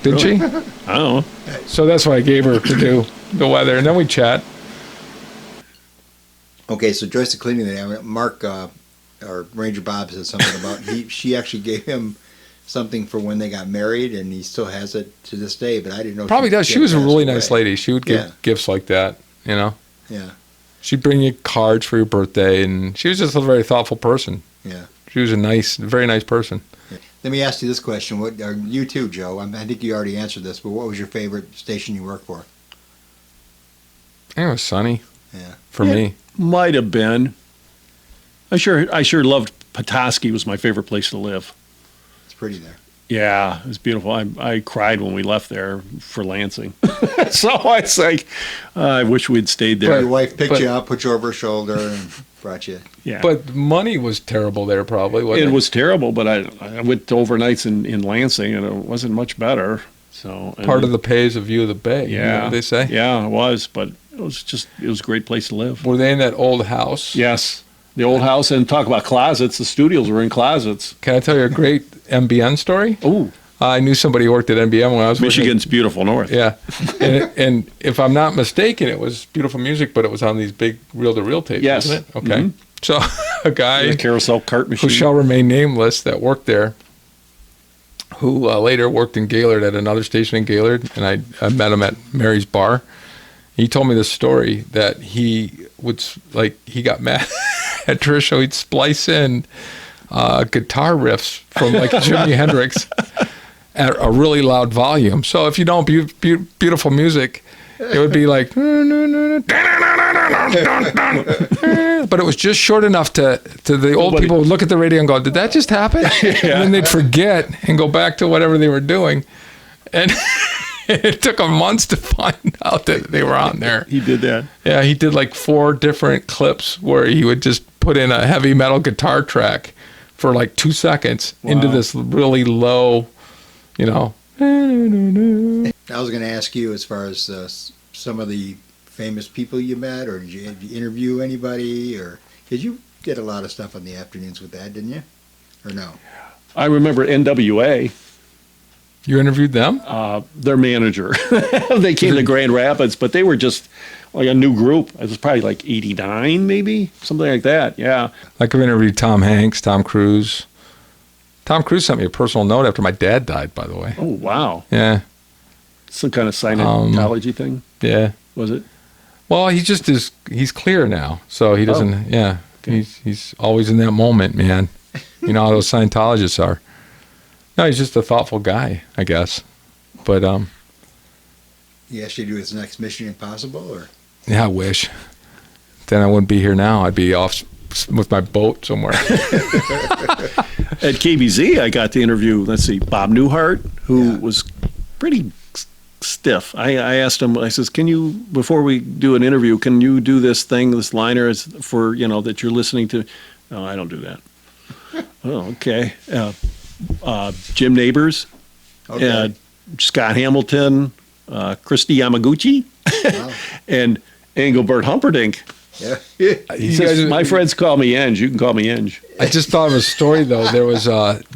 [SPEAKER 3] Did she?
[SPEAKER 2] I don't know.
[SPEAKER 3] So that's what I gave her to do the weather, and then we chat.
[SPEAKER 1] Okay, so Joyce the cleaning lady, Mark or Ranger Bob said something about she actually gave him something for when they got married, and he still has it to this day. But I didn't know.
[SPEAKER 3] Probably does. She was a
[SPEAKER 1] passed
[SPEAKER 3] really
[SPEAKER 1] away.
[SPEAKER 3] nice lady. She would give gifts like that, you know.
[SPEAKER 1] Yeah,
[SPEAKER 3] She'd bring you cards for your birthday, and she was just a very thoughtful person.
[SPEAKER 1] yeah.
[SPEAKER 3] She was a very nice person.
[SPEAKER 1] Let me ask you this question: What are you too, Joe? I think you already answered this, but what was your favorite station you worked for?
[SPEAKER 3] I think it was Sunny.
[SPEAKER 1] Yeah.
[SPEAKER 3] For me.
[SPEAKER 2] Might have been. I sure loved Petoskey. Was my favorite place to live.
[SPEAKER 1] It's pretty there.
[SPEAKER 2] Yeah, it was beautiful. I cried when we left there for Lansing. So I was like, I wish we'd stayed there.
[SPEAKER 1] Your wife picked you up, put you over her shoulder, and brought you.
[SPEAKER 2] Yeah.
[SPEAKER 3] But money was terrible there, probably, wasn't it?
[SPEAKER 2] It was terrible, but I went to overnights in Lansing, and it wasn't much better. So
[SPEAKER 3] Part of the pay is a view of the bay.
[SPEAKER 2] yeah,
[SPEAKER 3] You know what they say?
[SPEAKER 2] Yeah, it was, but it was a great place to live.
[SPEAKER 3] Were they in that old house?
[SPEAKER 2] Yes, the old house, and talk about closets. The studios were in closets.
[SPEAKER 3] Can I tell you a great MBN story?
[SPEAKER 2] Oh,
[SPEAKER 3] I knew somebody who worked at MBN when I was
[SPEAKER 2] Michigan's beautiful north.
[SPEAKER 3] working. Yeah. and if I'm not mistaken, it was beautiful music, but it was on these big reel-to-reel tapes,
[SPEAKER 2] Yes.
[SPEAKER 3] wasn't it? Okay.
[SPEAKER 2] Mhm.
[SPEAKER 3] So a guy
[SPEAKER 2] The carousel cart machine.
[SPEAKER 3] who shall remain nameless that worked there, who later worked in Gaylord at another station in Gaylord, and I met him at Mary's Bar. He told me this story that he got mad at Trish, so he'd splice in guitar riffs from like Jimi Hendrix at a really loud volume. So if you know beautiful music, it would be like, but it was just short enough to the old people would look at the radio and go, "Did that just happen?" And then they'd forget and go back to whatever they were doing. And it took them months to find out that they were on there.
[SPEAKER 2] He did that.
[SPEAKER 3] Yeah, he did like 4 different clips where he would just put in a heavy metal guitar track for like 2 seconds into this really low, you know.
[SPEAKER 1] I was going to ask you as far as some of the famous people you met, or did you interview anybody, or because you did a lot of stuff on the afternoons with that, didn't you? Or no?
[SPEAKER 2] I remember NWA.
[SPEAKER 3] You interviewed them?
[SPEAKER 2] Their manager. They came to Grand Rapids, but they were just like a new group. It was probably like 89, maybe something like that. Yeah.
[SPEAKER 3] Like I've interviewed Tom Hanks, Tom Cruise. Tom Cruise sent me a personal note after my dad died, by the way.
[SPEAKER 2] Oh wow.
[SPEAKER 3] Yeah,
[SPEAKER 2] Some kind of Scientology thing,
[SPEAKER 3] yeah.
[SPEAKER 2] was it?
[SPEAKER 3] Well, he just is. He's clear now, so he doesn't.
[SPEAKER 2] Oh.
[SPEAKER 3] Yeah,
[SPEAKER 2] Okay.
[SPEAKER 3] he's always in that moment, man. You know how those Scientologists are. No, he's just a thoughtful guy, I guess. But
[SPEAKER 1] He asked you to do his next Mission Impossible, or?
[SPEAKER 3] yeah, I wish. Then I wouldn't be here now. I'd be off with my boat somewhere.
[SPEAKER 2] At KBZ, I got to interview, let's see, Bob Newhart, who was pretty stiff. I asked him, I says, can you, before we do an interview, can you do this thing, this liner is for, you know, that you're listening to? No, I don't do that. Oh, okay. Jim Neighbors,
[SPEAKER 1] Okay.
[SPEAKER 2] Scott Hamilton, Christy Yamaguchi,
[SPEAKER 1] Wow.
[SPEAKER 2] and Engelbert Humperdinck.
[SPEAKER 1] Yeah.
[SPEAKER 2] He
[SPEAKER 3] You
[SPEAKER 2] says,
[SPEAKER 3] guys-
[SPEAKER 2] my friends call me Enge. You can call me Enge.
[SPEAKER 3] I just thought of a story though. There was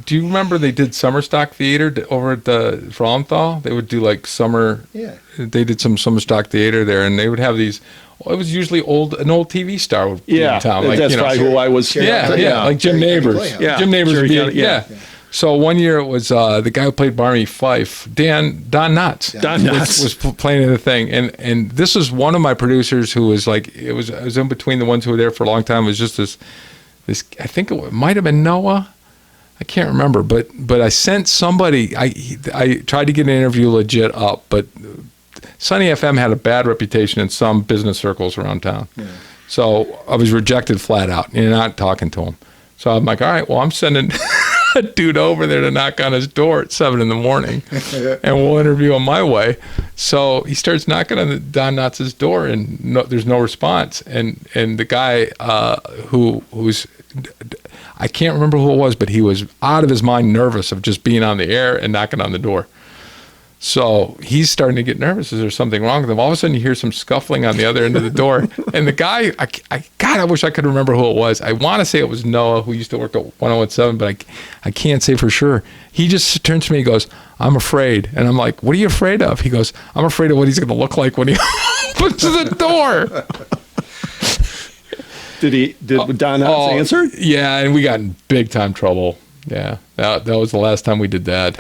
[SPEAKER 3] do you remember they did summer stock theater over at the Frauenthal? They would do like summer.
[SPEAKER 1] Yeah.
[SPEAKER 3] They did some summer stock theater there, and they would have these. It was usually an old TV star would be
[SPEAKER 2] Yeah,
[SPEAKER 3] in town. Like,
[SPEAKER 2] that's
[SPEAKER 3] you know,
[SPEAKER 2] probably who I was.
[SPEAKER 3] Yeah, like Jim
[SPEAKER 1] Jerry
[SPEAKER 3] Neighbors.
[SPEAKER 1] Playhouse.
[SPEAKER 2] Yeah,
[SPEAKER 3] Jim Neighbors
[SPEAKER 2] Jerry
[SPEAKER 3] would be.
[SPEAKER 2] County,
[SPEAKER 3] Yeah.
[SPEAKER 2] yeah.
[SPEAKER 3] So one year it was the guy who played Barney Fife, Don Knotts.
[SPEAKER 2] Don Knotts.
[SPEAKER 3] was playing in the thing, and this was one of my producers who was like, I was in between the ones who were there for a long time. It was just this I think it might have been Noah. I can't remember, but I sent somebody. I tried to get an interview legit up, but Sunny FM had a bad reputation in some business circles around town. Yeah. So I was rejected flat out. You're not talking to him. So I'm like, all right, well, I'm sending a dude over there to knock on his door at 7 a.m, and we'll interview him my way. So he starts knocking on Don Knotts' door, and there's no response. And the guy who's I can't remember who it was, but he was out of his mind nervous of just being on the air and knocking on the door. So he's starting to get nervous. Is there something wrong with him? All of a sudden you hear some scuffling on the other end of the door. And the guy, God, I wish I could remember who it was. I want to say it was Noah, who used to work at 1017, but I can't say for sure. He just turns to me and goes, I'm afraid. And I'm like, what are you afraid of? He goes, I'm afraid of what he's going to look like when he opens the door.
[SPEAKER 2] Did Don Knotts answer?
[SPEAKER 3] Yeah, and we got in big time trouble. Yeah, that was the last time we did that.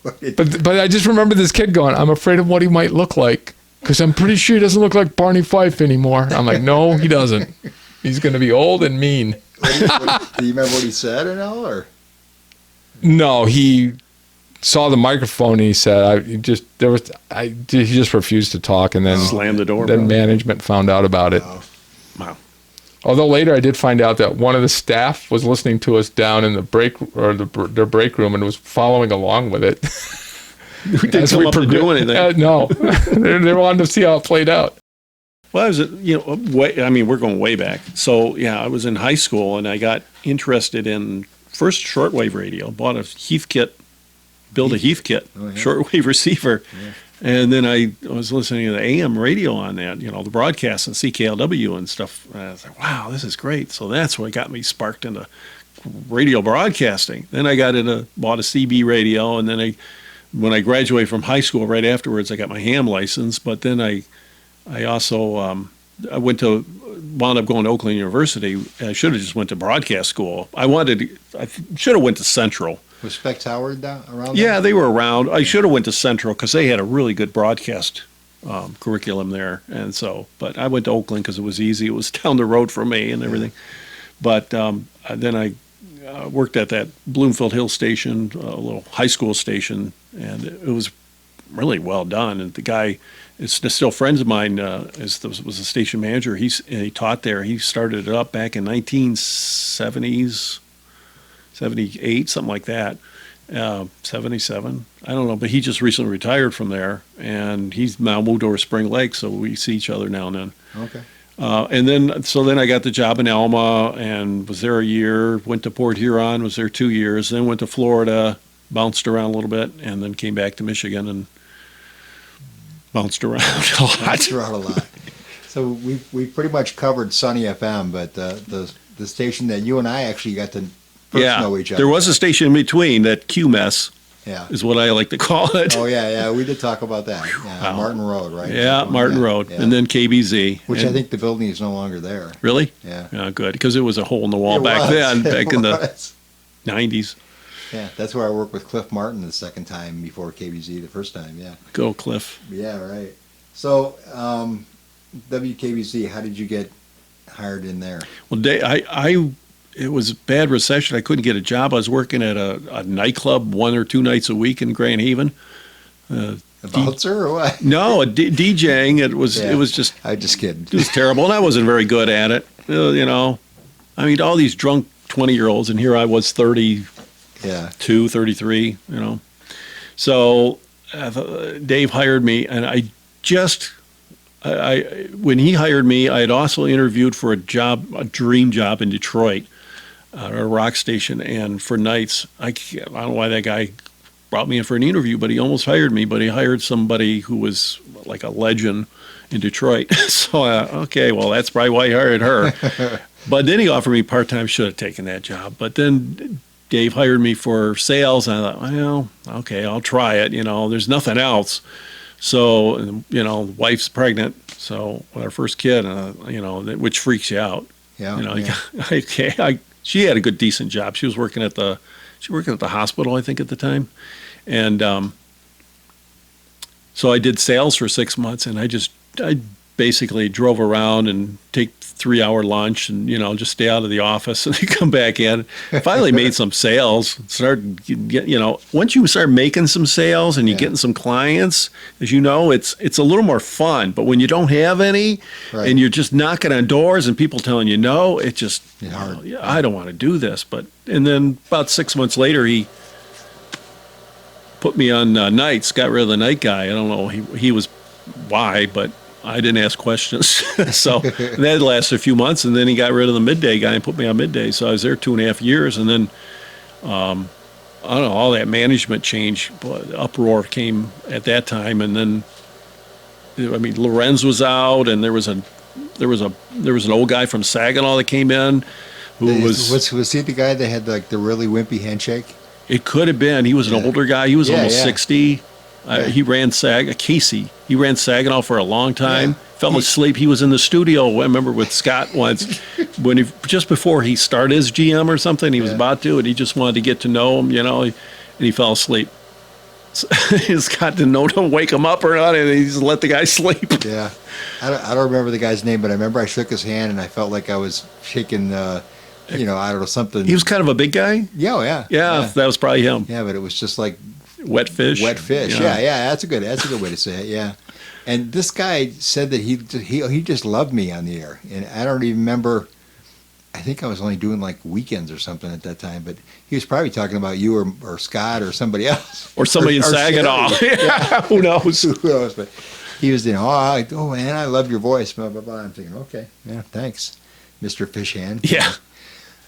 [SPEAKER 3] But I just remember this kid going, I'm afraid of what he might look like, because I'm pretty sure he doesn't look like Barney Fife anymore. I'm like, no, he doesn't. He's going to be old and mean.
[SPEAKER 1] Do you remember what he said or no? Or?
[SPEAKER 3] No, he saw the microphone and he said, he just refused to talk, and then
[SPEAKER 2] slammed the door.
[SPEAKER 3] Then management found out about it.
[SPEAKER 2] Wow.
[SPEAKER 3] Although later I did find out that one of the staff was listening to us down in the break or their break room and was following along with it.
[SPEAKER 2] We didn't come up to do anything.
[SPEAKER 3] No, they wanted to see how it played out.
[SPEAKER 2] Well, I was, we're going way back. So yeah, I was in high school and I got interested in first shortwave radio. Bought a Heathkit, built a Heathkit shortwave receiver. Yeah. And then I was listening to the AM radio on that, the broadcast and CKLW and stuff. And I was like, wow, this is great. So that's what got me sparked into radio broadcasting. Then I bought a CB radio. And then when I graduated from high school, right afterwards, I got my ham license. But then I also, I wound up going to Oakland University. I should have just went to broadcast school. I should have went to Central.
[SPEAKER 1] Was Specs Howard around?
[SPEAKER 2] Yeah, they were around. I should have went to Central because they had a really good broadcast curriculum there, and so. But I went to Oakland because it was easy. It was down the road from me and everything. But then I worked at that Bloomfield Hill station, a little high school station, and it was really well done. And the guy, it's still friends of mine, was a station manager. He taught there. He started it up back in 1970s. 78, something like that, 77, I don't know, but he just recently retired from there, and he's now moved over to Spring Lake, so we see each other now and then.
[SPEAKER 1] Okay.
[SPEAKER 2] And then I got the job in Alma and was there a year, went to Port Huron, was there 2 years, then went to Florida, bounced around a little bit, and then came back to Michigan and bounced around a lot.
[SPEAKER 1] Bounced around a lot. So we pretty much covered Sunny FM, but the station that you and I actually got to know each other.
[SPEAKER 2] There was a station in between, that QMS is what I like to call it.
[SPEAKER 1] Oh, yeah, we did talk about that. Yeah, wow. Martin Road, right?
[SPEAKER 2] Yeah, Martin Road, and then KBZ.
[SPEAKER 1] Which I think the building is no longer there.
[SPEAKER 2] Really?
[SPEAKER 1] Yeah.
[SPEAKER 2] Good, because it was a hole in the wall back in the 90s.
[SPEAKER 1] Yeah, that's where I worked with Cliff Martin the second time before KBZ the first time, yeah.
[SPEAKER 2] Go, Cliff.
[SPEAKER 1] Yeah, right. So, WKBZ, how did you get hired in there?
[SPEAKER 2] Well, it was a bad recession. I couldn't get a job. I was working at a nightclub 1 or 2 nights a week in Grand Haven.
[SPEAKER 1] A bouncer or what?
[SPEAKER 2] No, DJing. It was just.
[SPEAKER 1] I just kidding.
[SPEAKER 2] It was terrible, and I wasn't very good at it. I mean, all these drunk 20-year-olds, and here I was 32, 33. So Dave hired me, and when he hired me, I had also interviewed for a dream job in Detroit, at a rock station, and for nights. I don't know why that guy brought me in for an interview, but he almost hired me. But he hired somebody who was like a legend in Detroit. So, that's probably why he hired her. But then he offered me part-time. Should have taken that job. But then Dave hired me for sales, and I thought, okay, I'll try it. There's nothing else. So, wife's pregnant, so with our first kid, which freaks you out.
[SPEAKER 1] Yeah.
[SPEAKER 2] she had a good, decent job. She was working at the hospital, I think, at the time, and so I did sales for 6 months, and I basically drove around and take 3-hour lunch and, just stay out of the office and come back in. Finally made some sales, started get, once you start making some sales and you're getting some clients, as you know, it's a little more fun. But when you don't have any and you're just knocking on doors and people telling you no, it just, I don't want to do this. And then about 6 months later, he put me on nights, got rid of the night guy. I don't know he was why, but I didn't ask questions. So that lasted a few months, and then he got rid of the midday guy and put me on midday. So I was there 2.5 years, and then I don't know, all that management change, uproar came at that time, and then Lorenz was out, and there was an old guy from Saginaw that came in who
[SPEAKER 1] was he the guy that had like the really wimpy handshake?
[SPEAKER 2] It could have been. He was an older guy. He was almost 60. He ran Casey. He ran Saginaw for a long time. Yeah. Fell asleep. He was in the studio, I remember, with Scott once, just before he started as GM or something. He was about to, and he just wanted to get to know him, and he fell asleep. So, Scott didn't know to wake him up or not, and he just let the guy sleep.
[SPEAKER 1] Yeah, I don't remember the guy's name, but I remember I shook his hand, and I felt like I was shaking. I don't know, something.
[SPEAKER 2] He was kind of a big guy.
[SPEAKER 1] Yeah.
[SPEAKER 2] That was probably him.
[SPEAKER 1] Yeah, but it was just like.
[SPEAKER 2] Wet fish.
[SPEAKER 1] Yeah. That's a good way to say it. Yeah, and this guy said that he just loved me on the air, and I don't even remember. I think I was only doing like weekends or something at that time, but he was probably talking about you or Scott or somebody else
[SPEAKER 2] or somebody in Saginaw. Yeah, who knows?
[SPEAKER 1] Who knows? But he was, oh man, I love your voice. Blah blah blah. I'm thinking, okay, yeah, thanks, Mr. Fishhand.
[SPEAKER 2] Yeah.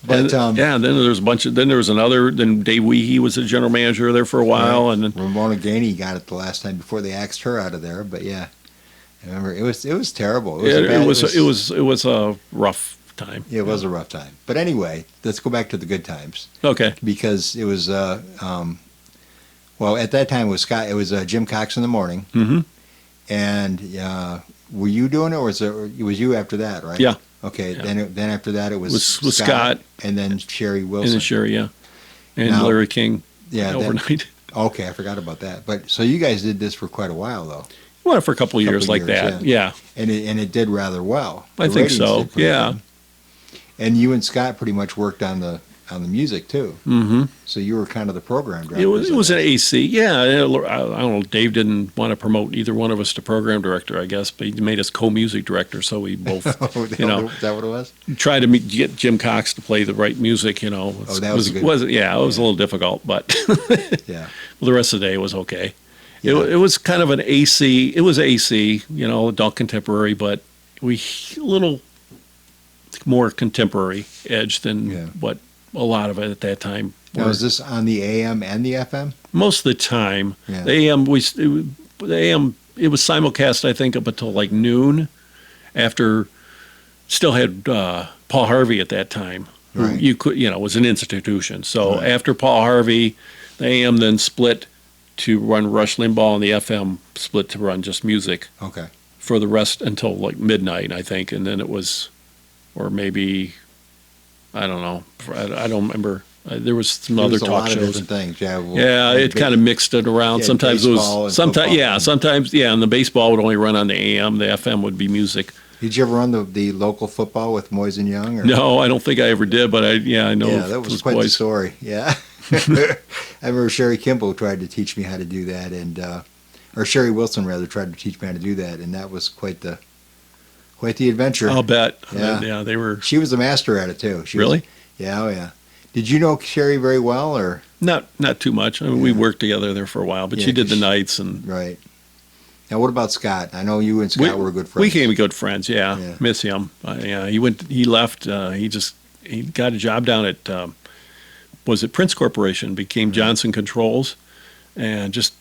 [SPEAKER 1] But
[SPEAKER 2] and then there was a bunch of. Then there was another. Then Dave Weehee was the general manager there for a while, and then
[SPEAKER 1] Ramona Gainey got it the last time before they axed her out of there. But yeah, I remember it was terrible.
[SPEAKER 2] It was a rough time.
[SPEAKER 1] Yeah, it was a rough time. But anyway, let's go back to the good times.
[SPEAKER 2] Okay.
[SPEAKER 1] Because it was at that time it was Scott. It was Jim Cox in the morning.
[SPEAKER 2] Mm-hmm.
[SPEAKER 1] And were you doing it, or was you after that? Right.
[SPEAKER 2] Yeah.
[SPEAKER 1] Okay, yeah. Then after that it was
[SPEAKER 2] Scott,
[SPEAKER 1] and then Sherry Wilson.
[SPEAKER 2] And then Sherry, and Larry King.
[SPEAKER 1] Yeah,
[SPEAKER 2] overnight.
[SPEAKER 1] Okay, I forgot about that. But so you guys did this for quite a while, though.
[SPEAKER 2] Well, for a couple of years like that, yeah.
[SPEAKER 1] And it did rather well.
[SPEAKER 2] I think so. Yeah.
[SPEAKER 1] Good. And you and Scott pretty much worked on the music too.
[SPEAKER 2] Mm-hmm.
[SPEAKER 1] So you were kind of the program director.
[SPEAKER 2] It was an AC. Yeah, I don't know. Dave didn't want to promote either one of us to program director, I guess, but he made us co-music director, so we both,
[SPEAKER 1] Is that what it was?
[SPEAKER 2] Tried to get Jim Cox to play the right music. That was good. It was a little difficult, but
[SPEAKER 1] yeah.
[SPEAKER 2] Well, the rest of the day was okay.
[SPEAKER 1] Yeah.
[SPEAKER 2] It was kind of an AC. It was AC, adult contemporary, but a little more contemporary edge than what a lot of it at that time.
[SPEAKER 1] Now, is this on the AM and the FM?
[SPEAKER 2] Most of the time.
[SPEAKER 1] Yeah.
[SPEAKER 2] The AM, it was simulcast, I think, up until like noon. After, still had Paul Harvey at that time.
[SPEAKER 1] Right.
[SPEAKER 2] You could, was an institution. So after Paul Harvey, the AM then split to run Rush Limbaugh, and the FM split to run just music.
[SPEAKER 1] Okay.
[SPEAKER 2] For the rest until like midnight, I think, and then it was, or maybe, I don't know. I don't remember. There was some other talk
[SPEAKER 1] shows. A lot
[SPEAKER 2] shows.
[SPEAKER 1] of different things.
[SPEAKER 2] It kind of mixed it around. Sometimes it was. Sometimes and the baseball would only run on the AM. The FM would be music.
[SPEAKER 1] Did you ever run the local football with Moyes and Young? Or?
[SPEAKER 2] No, I don't think I ever did. But I know.
[SPEAKER 1] Yeah, that was quite the story. Yeah. I remember Sherry Kimball tried to teach me how to do that, or Sherry Wilson rather tried to teach me how to do that, and that was quite the adventure.
[SPEAKER 2] I'll bet.
[SPEAKER 1] Yeah,
[SPEAKER 2] they were.
[SPEAKER 1] She was a master at it too.
[SPEAKER 2] Really?
[SPEAKER 1] Yeah. Did you know Sherry very well, or
[SPEAKER 2] not too much? I mean, we worked together there for a while, but she did the nights and.
[SPEAKER 1] Right. Now, what about Scott? I know you and Scott were good friends.
[SPEAKER 2] We became good friends. Yeah. Miss him. He left. He got a job down at. Was it Prince Corporation? Became Johnson Controls, and just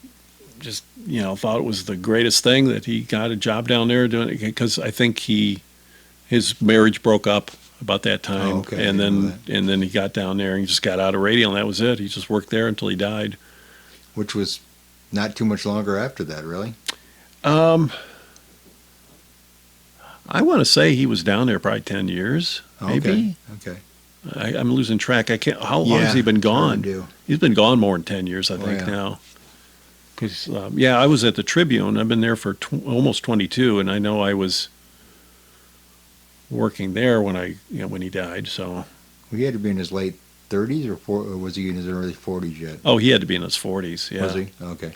[SPEAKER 2] thought it was the greatest thing that he got a job down there doing it, because I think his marriage broke up about that time, and then he got down there and he just got out of radio, and that was it. He just worked there until he died,
[SPEAKER 1] which was not too much longer after that, really.
[SPEAKER 2] I want to say he was down there probably 10 years, maybe.
[SPEAKER 1] Okay.
[SPEAKER 2] I'm losing track. I can't. How long
[SPEAKER 1] Yeah,
[SPEAKER 2] has he been
[SPEAKER 1] it's hard
[SPEAKER 2] gone?
[SPEAKER 1] to do.
[SPEAKER 2] He's been gone more than 10 years, I think
[SPEAKER 1] yeah.
[SPEAKER 2] now. Because I was at the Tribune. I've been there for almost 22, and I know I was working there when when he died. So,
[SPEAKER 1] Well, he had to be in his late 30s or was he in his early 40s yet?
[SPEAKER 2] oh, he had to be in his 40s. Yeah.
[SPEAKER 1] Was he? Okay.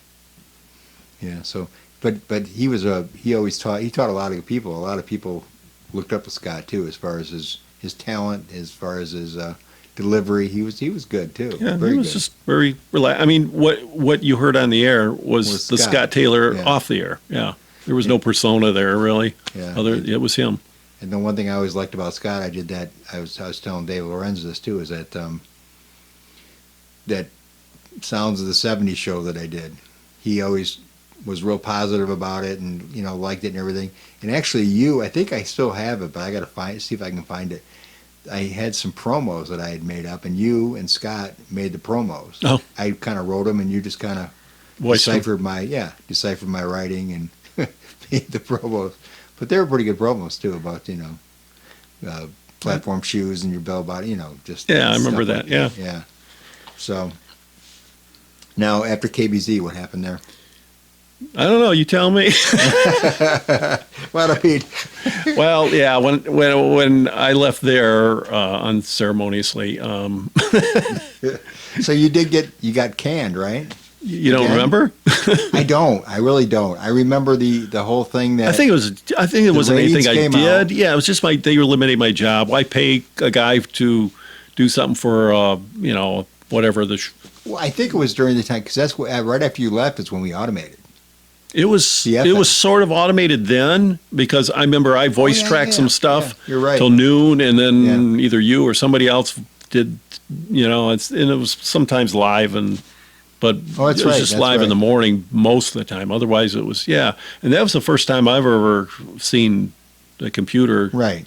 [SPEAKER 1] Yeah. So, but he was he always taught a lot of people. A lot of people looked up to Scott too, as far as his talent, as far as his delivery. He was good too.
[SPEAKER 2] Yeah,
[SPEAKER 1] Very
[SPEAKER 2] he was
[SPEAKER 1] good.
[SPEAKER 2] just very relaxed. I mean, what you heard on the air was the
[SPEAKER 1] Scott.
[SPEAKER 2] Scott Taylor
[SPEAKER 1] Yeah.
[SPEAKER 2] off the air. Yeah, there was no persona there really.
[SPEAKER 1] Yeah.
[SPEAKER 2] It was him.
[SPEAKER 1] And the one thing I always liked about Scott, I was telling Dave Lorenz this too, is that that Sounds of the '70s show that I did. He always was real positive about it, and liked it and everything. And actually, I think I still have it, but I got to see if I can find it. I had some promos that I had made up, and you and Scott made the promos.
[SPEAKER 2] Oh.
[SPEAKER 1] I kind of wrote them, and you just kind of deciphered my writing and made the promos. But they were pretty good promos too, about platform shoes and your bell bottom, just
[SPEAKER 2] Yeah, I remember
[SPEAKER 1] stuff
[SPEAKER 2] that.
[SPEAKER 1] like yeah. So now after KBZ, what happened there?
[SPEAKER 2] I don't know. You tell me.
[SPEAKER 1] Well, I mean,
[SPEAKER 2] Well, yeah. When I left there unceremoniously,
[SPEAKER 1] so you got canned, right?
[SPEAKER 2] you don't
[SPEAKER 1] Again?
[SPEAKER 2] remember?
[SPEAKER 1] I don't. I really don't. I remember the whole thing that
[SPEAKER 2] I think it wasn't
[SPEAKER 1] ratings
[SPEAKER 2] anything I
[SPEAKER 1] came
[SPEAKER 2] did.
[SPEAKER 1] out.
[SPEAKER 2] Yeah, it was just they were limiting my job. Why pay a guy to do something for whatever
[SPEAKER 1] Well, I think it was during the time, because that's right after you left is when we automated.
[SPEAKER 2] It was
[SPEAKER 1] CFM.
[SPEAKER 2] it was sort of automated then, because I remember I voice tracked some stuff
[SPEAKER 1] You're right.
[SPEAKER 2] till noon, and then
[SPEAKER 1] Yeah.
[SPEAKER 2] either you or somebody else did. And it was sometimes live, but
[SPEAKER 1] Oh, that's
[SPEAKER 2] it was
[SPEAKER 1] right,
[SPEAKER 2] just
[SPEAKER 1] that's
[SPEAKER 2] live in
[SPEAKER 1] right.
[SPEAKER 2] the morning most of the time. Otherwise, it was and that was the first time I've ever seen the computer.
[SPEAKER 1] Right.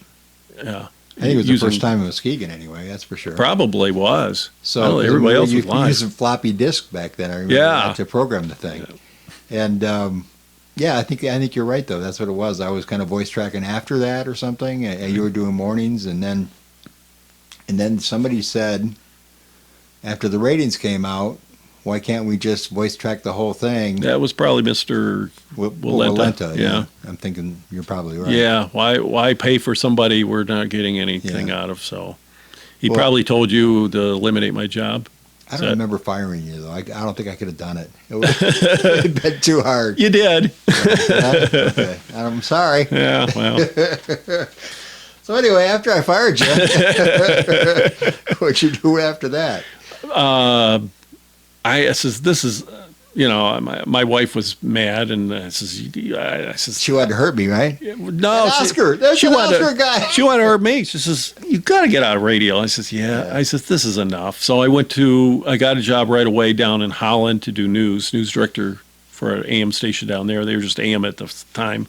[SPEAKER 2] Yeah,
[SPEAKER 1] I think it was the
[SPEAKER 2] using-
[SPEAKER 1] first time in Muskegon anyway, that's for sure.
[SPEAKER 2] Probably was.
[SPEAKER 1] So
[SPEAKER 2] Well, everybody else
[SPEAKER 1] you
[SPEAKER 2] was live.
[SPEAKER 1] used a floppy disk back then. I remember
[SPEAKER 2] Yeah.
[SPEAKER 1] that to program the thing. And I think you're right though. That's what it was. I was kind of voice tracking after that or something. And you were doing mornings, and then somebody said after the ratings came out, why can't we just voice track the whole thing?
[SPEAKER 2] That was probably Mr.
[SPEAKER 1] Walenta,
[SPEAKER 2] yeah.
[SPEAKER 1] I'm thinking you're probably right.
[SPEAKER 2] Yeah, why pay for somebody we're not getting anything
[SPEAKER 1] Yeah.
[SPEAKER 2] out of? So he
[SPEAKER 1] Well-
[SPEAKER 2] probably told you to eliminate my job.
[SPEAKER 1] I don't remember firing you though. I don't think I could have done it. It would have been too hard.
[SPEAKER 2] You did.
[SPEAKER 1] Okay. I'm sorry.
[SPEAKER 2] Yeah, well,
[SPEAKER 1] So anyway, after I fired you, what'd you do after that?
[SPEAKER 2] I says, this is, my wife was mad, and I says,
[SPEAKER 1] She wanted to hurt me, right?
[SPEAKER 2] no,
[SPEAKER 1] That Oscar, that's an Oscar guy.
[SPEAKER 2] She wanted to hurt me. She says, you got to get out of radio. I says, yeah. I says, this is enough. So I got a job right away down in Holland to do news director for an AM station down there. They were just AM at the time.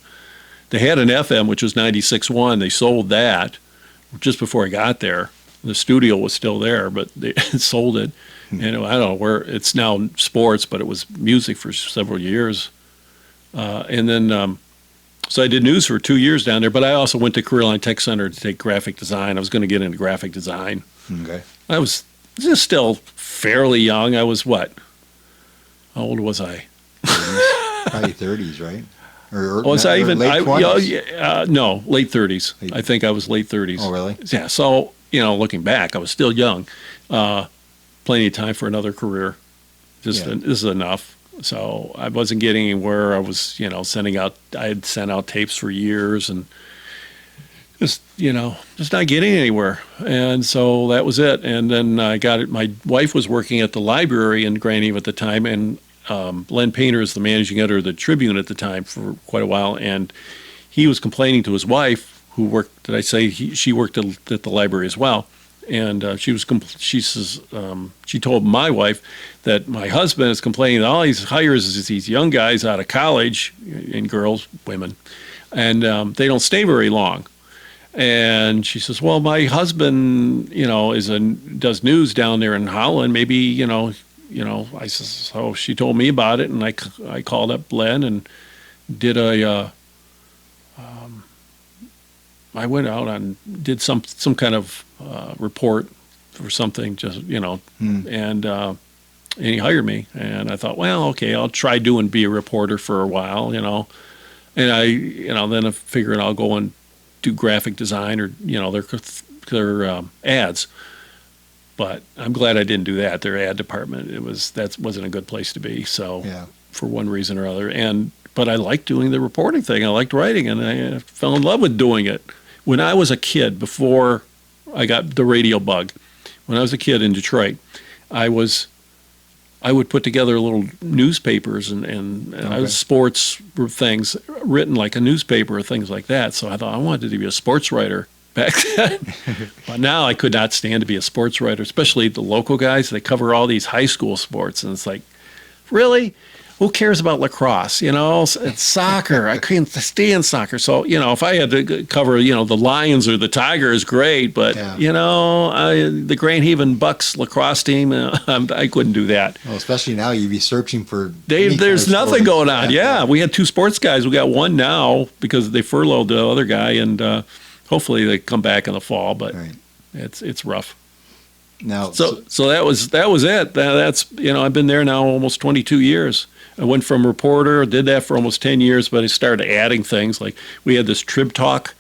[SPEAKER 2] They had an FM, which was 96.1. They sold that just before I got there. The studio was still there, but they sold it. And I don't know where it's now sports, but it was music for several years. And then, so I did news for 2 years down there, but I also went to Career Line Tech Center to take graphic design. I was going to get into graphic design.
[SPEAKER 1] Okay.
[SPEAKER 2] I was just still fairly young. I was what? How old was I?
[SPEAKER 1] Probably 30s, right? Or
[SPEAKER 2] Was I even?
[SPEAKER 1] late 20s?
[SPEAKER 2] No, late 30s. I think I was late 30s.
[SPEAKER 1] Oh, really?
[SPEAKER 2] Yeah. So looking back, I was still young. Plenty of time for another career. This is enough. So I wasn't getting anywhere. I was, I had sent out tapes for years and just not getting anywhere. And so that was it. And then I got it. My wife was working at the library in Grand Eve at the time, and Len Painter is the managing editor of the Tribune at the time for quite a while. And he was complaining to his wife, who worked, she worked at the library as well. And she told my wife that my husband is complaining that all he hires is these young guys out of college, and women, and they don't stay very long. And she says, well, my husband, does news down there in Holland. Maybe, I says, so she told me about it, and I called up Len and did I went out and did some kind of report for something, just, and he hired me, and I thought, well, okay, I'll try be a reporter for a while, and then I figured I'll go and do graphic design or, their ads. But I'm glad I didn't do that. Their ad department, that wasn't a good place to be. So
[SPEAKER 1] Yeah.
[SPEAKER 2] for one reason or other, but I liked doing the reporting thing. I liked writing, and I fell in love with doing it. When I was a kid, before I got the radio bug, when I was a kid in Detroit, I would put together little newspapers and
[SPEAKER 1] Okay.
[SPEAKER 2] sports things written like a newspaper or things like that. So I thought I wanted to be a sports writer back then. But now I could not stand to be a sports writer, especially the local guys. They cover all these high school sports, and it's like, really? Who cares about lacrosse? It's soccer. I couldn't stand soccer. So, if I had to cover, the Lions or the Tigers, great. But,
[SPEAKER 1] Yeah.
[SPEAKER 2] the Grand Haven Bucks lacrosse team, I couldn't do that.
[SPEAKER 1] Well, especially now, you'd be searching for. any kind
[SPEAKER 2] There's
[SPEAKER 1] of
[SPEAKER 2] nothing
[SPEAKER 1] stories.
[SPEAKER 2] going on. Yeah, we had two sports guys. We got one now because they furloughed the other guy, and hopefully they come back in the fall. But
[SPEAKER 1] Right.
[SPEAKER 2] it's rough.
[SPEAKER 1] Now,
[SPEAKER 2] So that was it. That's I've been there now almost 22 years. I went from reporter, did that for almost 10 years, but I started adding things. Like we had this Trib Talk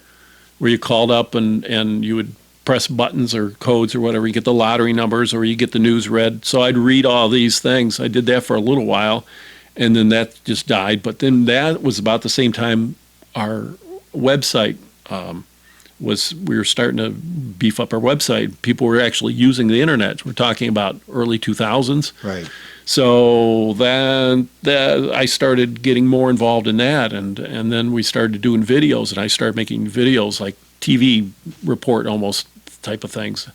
[SPEAKER 2] where you called up and you would press buttons or codes or whatever. You get the lottery numbers or you get the news read. So I'd read all these things. I did that for a little while, and then that just died. But then that was about the same time our website we were starting to beef up our website. People were actually using the internet. We're talking about early 2000s.
[SPEAKER 1] right.
[SPEAKER 2] So then I started getting more involved in that, and then we started doing videos, and I started making videos like TV report almost type of things.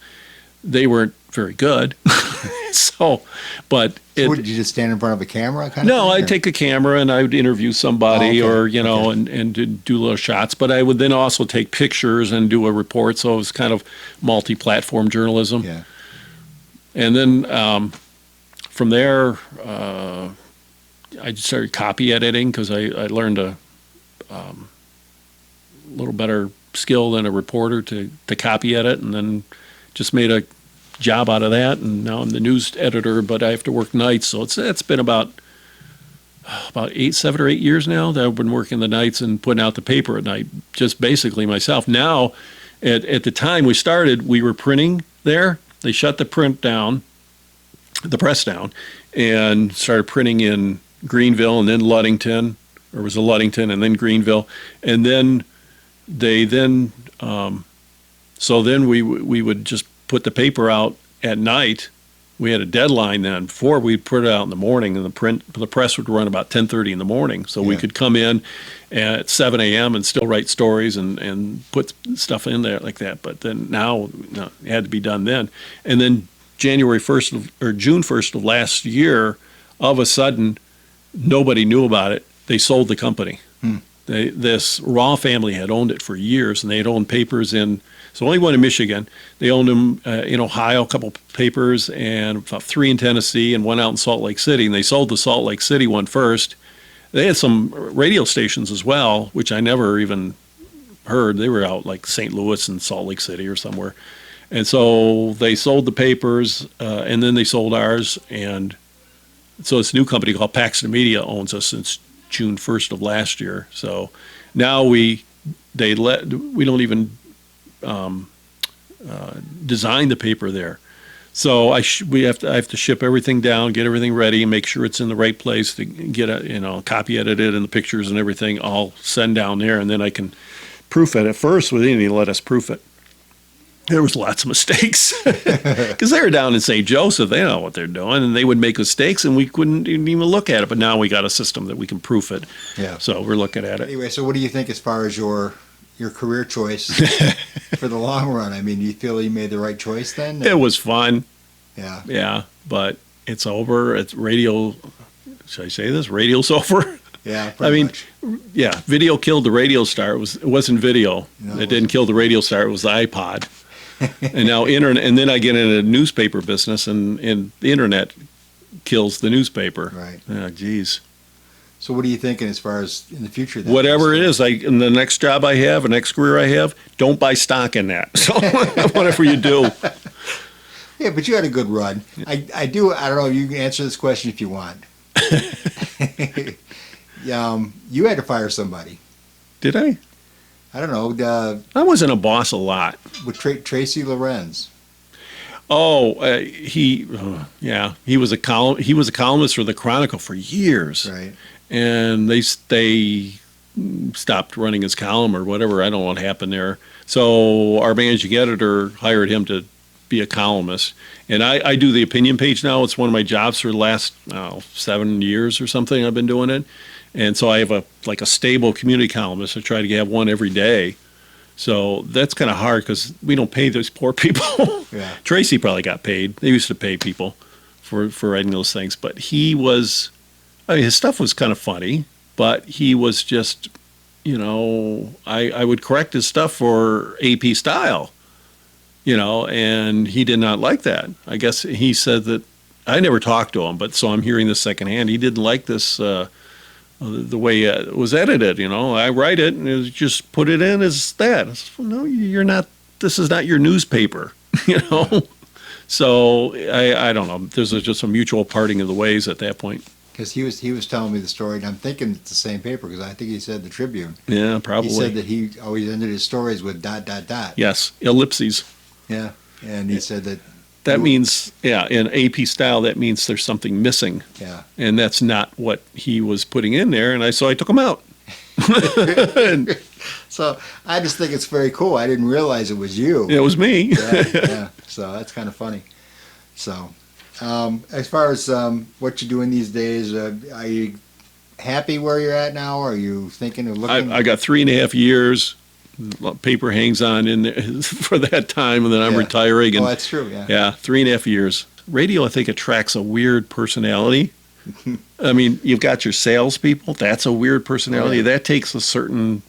[SPEAKER 2] They weren't very good. But
[SPEAKER 1] So did you just stand in front of a camera? Kind
[SPEAKER 2] no,
[SPEAKER 1] of thing,
[SPEAKER 2] I'd take a camera and I would interview somebody
[SPEAKER 1] Oh,
[SPEAKER 2] or,
[SPEAKER 1] okay.
[SPEAKER 2] and do little shots. But I would then also take pictures and do a report. So it was kind of multi-platform journalism.
[SPEAKER 1] Yeah.
[SPEAKER 2] And then from there, I just started copy editing because I learned a little better skill than a reporter to copy edit, and then just made a job out of that. And now I'm the news editor, but I have to work nights. So it's been about 7 or 8 years now that I've been working the nights and putting out the paper at night, just basically myself. Now, at the time we started, we were printing there. They shut the press down, and started printing in Greenville and then Ludington, or it was a Ludington and then Greenville. And then so then we would just put the paper out at night. We had a deadline then. Before we'd put it out in the morning, and the press would run about 10:30 in the morning. So we
[SPEAKER 1] Yeah.
[SPEAKER 2] could come in at 7 a.m. and still write stories and put stuff in there like that. But then now, it had to be done then. And then June 1st of last year, all of a sudden, nobody knew about it. They sold the company. This Raw family had owned it for years, and they had owned papers so only one in Michigan. They owned them in Ohio, a couple papers, and about 3 in Tennessee, and one out in Salt Lake City. And they sold the Salt Lake City one first. They had some radio stations as well, which I never even heard. They were out like St. Louis and Salt Lake City or somewhere. And so they sold the papers, and then they sold ours. And so this new company called Paxton Media owns us since June 1st of last year. So now we don't even design the paper there. So I have to ship everything down, get everything ready, and make sure it's in the right place to get it, copy edited and the pictures and everything all send down there, and then I can proof it. At first, they didn't even let us proof it. There was lots of mistakes because they were down in St. Joseph. They know what they're doing, and they would make mistakes, and we couldn't even look at it. But now we got a system that we can proof it.
[SPEAKER 1] Yeah.
[SPEAKER 2] So we're looking at it.
[SPEAKER 1] Anyway, so what do you think as far as your career choice for the long run? I mean, do you feel you made the right choice then?
[SPEAKER 2] It was fun.
[SPEAKER 1] Yeah.
[SPEAKER 2] Yeah, but it's over. It's radio. Should I say this? Radio's over.
[SPEAKER 1] Yeah.
[SPEAKER 2] I mean,
[SPEAKER 1] much.
[SPEAKER 2] yeah, video killed the radio star. It wasn't video.
[SPEAKER 1] No,
[SPEAKER 2] it
[SPEAKER 1] it
[SPEAKER 2] didn't kill the radio star. It was the iPod. And now internet. And then I get into the newspaper business, and the internet kills the newspaper.
[SPEAKER 1] Right.
[SPEAKER 2] Yeah, geez.
[SPEAKER 1] So what are you thinking as far as in the future? Then?
[SPEAKER 2] Whatever it is, in the next job I have, the next career I have, don't buy stock in that. So whatever you do.
[SPEAKER 1] Yeah, but you had a good run. I don't know. You can answer this question if you want. You had to fire somebody.
[SPEAKER 2] Did I?
[SPEAKER 1] I don't know.
[SPEAKER 2] I wasn't a boss a lot.
[SPEAKER 1] With Tracy Lorenz.
[SPEAKER 2] Oh, yeah, he was a columnist for the Chronicle for years,
[SPEAKER 1] Right.
[SPEAKER 2] and they stopped running his column or whatever. I don't know what happened there. So our managing editor hired him to be a columnist, and I do the opinion page now. It's one of my jobs for the last 7 years or something. I've been doing it, and so I have a stable community columnist. I try to have one every day. So that's kind of hard because we don't pay those poor people.
[SPEAKER 1] Yeah.
[SPEAKER 2] Tracy probably got paid. They used to pay people for writing those things. But his stuff was kind of funny, but he was just, I would correct his stuff for AP style, and he did not like that. I guess he said that, I never talked to him, but so I'm hearing this secondhand. He didn't like this, the way it was edited. I write it and just put it in as that. I said, well, no, you're not. This is not your newspaper, So I don't know. There's just a mutual parting of the ways at that point.
[SPEAKER 1] Because he was telling me the story, and I'm thinking it's the same paper because I think he said the Tribune.
[SPEAKER 2] Yeah, probably.
[SPEAKER 1] He said that he always ended his stories with ...
[SPEAKER 2] Yes, ellipses.
[SPEAKER 1] Yeah, and he said that.
[SPEAKER 2] That means, in AP style, that means there's something missing.
[SPEAKER 1] Yeah.
[SPEAKER 2] And that's not what he was putting in there, and so I took him out.
[SPEAKER 1] So I just think it's very cool. I didn't realize it was you.
[SPEAKER 2] It was me.
[SPEAKER 1] Yeah. So that's kind of funny. So, as far as what you're doing these days, are you happy where you're at now? Are you thinking of looking?
[SPEAKER 2] I got 3.5 years. Paper hangs on in there for that time, and then I'm retiring. And,
[SPEAKER 1] that's true. Yeah.
[SPEAKER 2] Yeah, 3.5 years. Radio, I think, attracts a weird personality. I mean, you've got your salespeople. That's a weird personality.
[SPEAKER 1] Yeah.
[SPEAKER 2] That takes a certain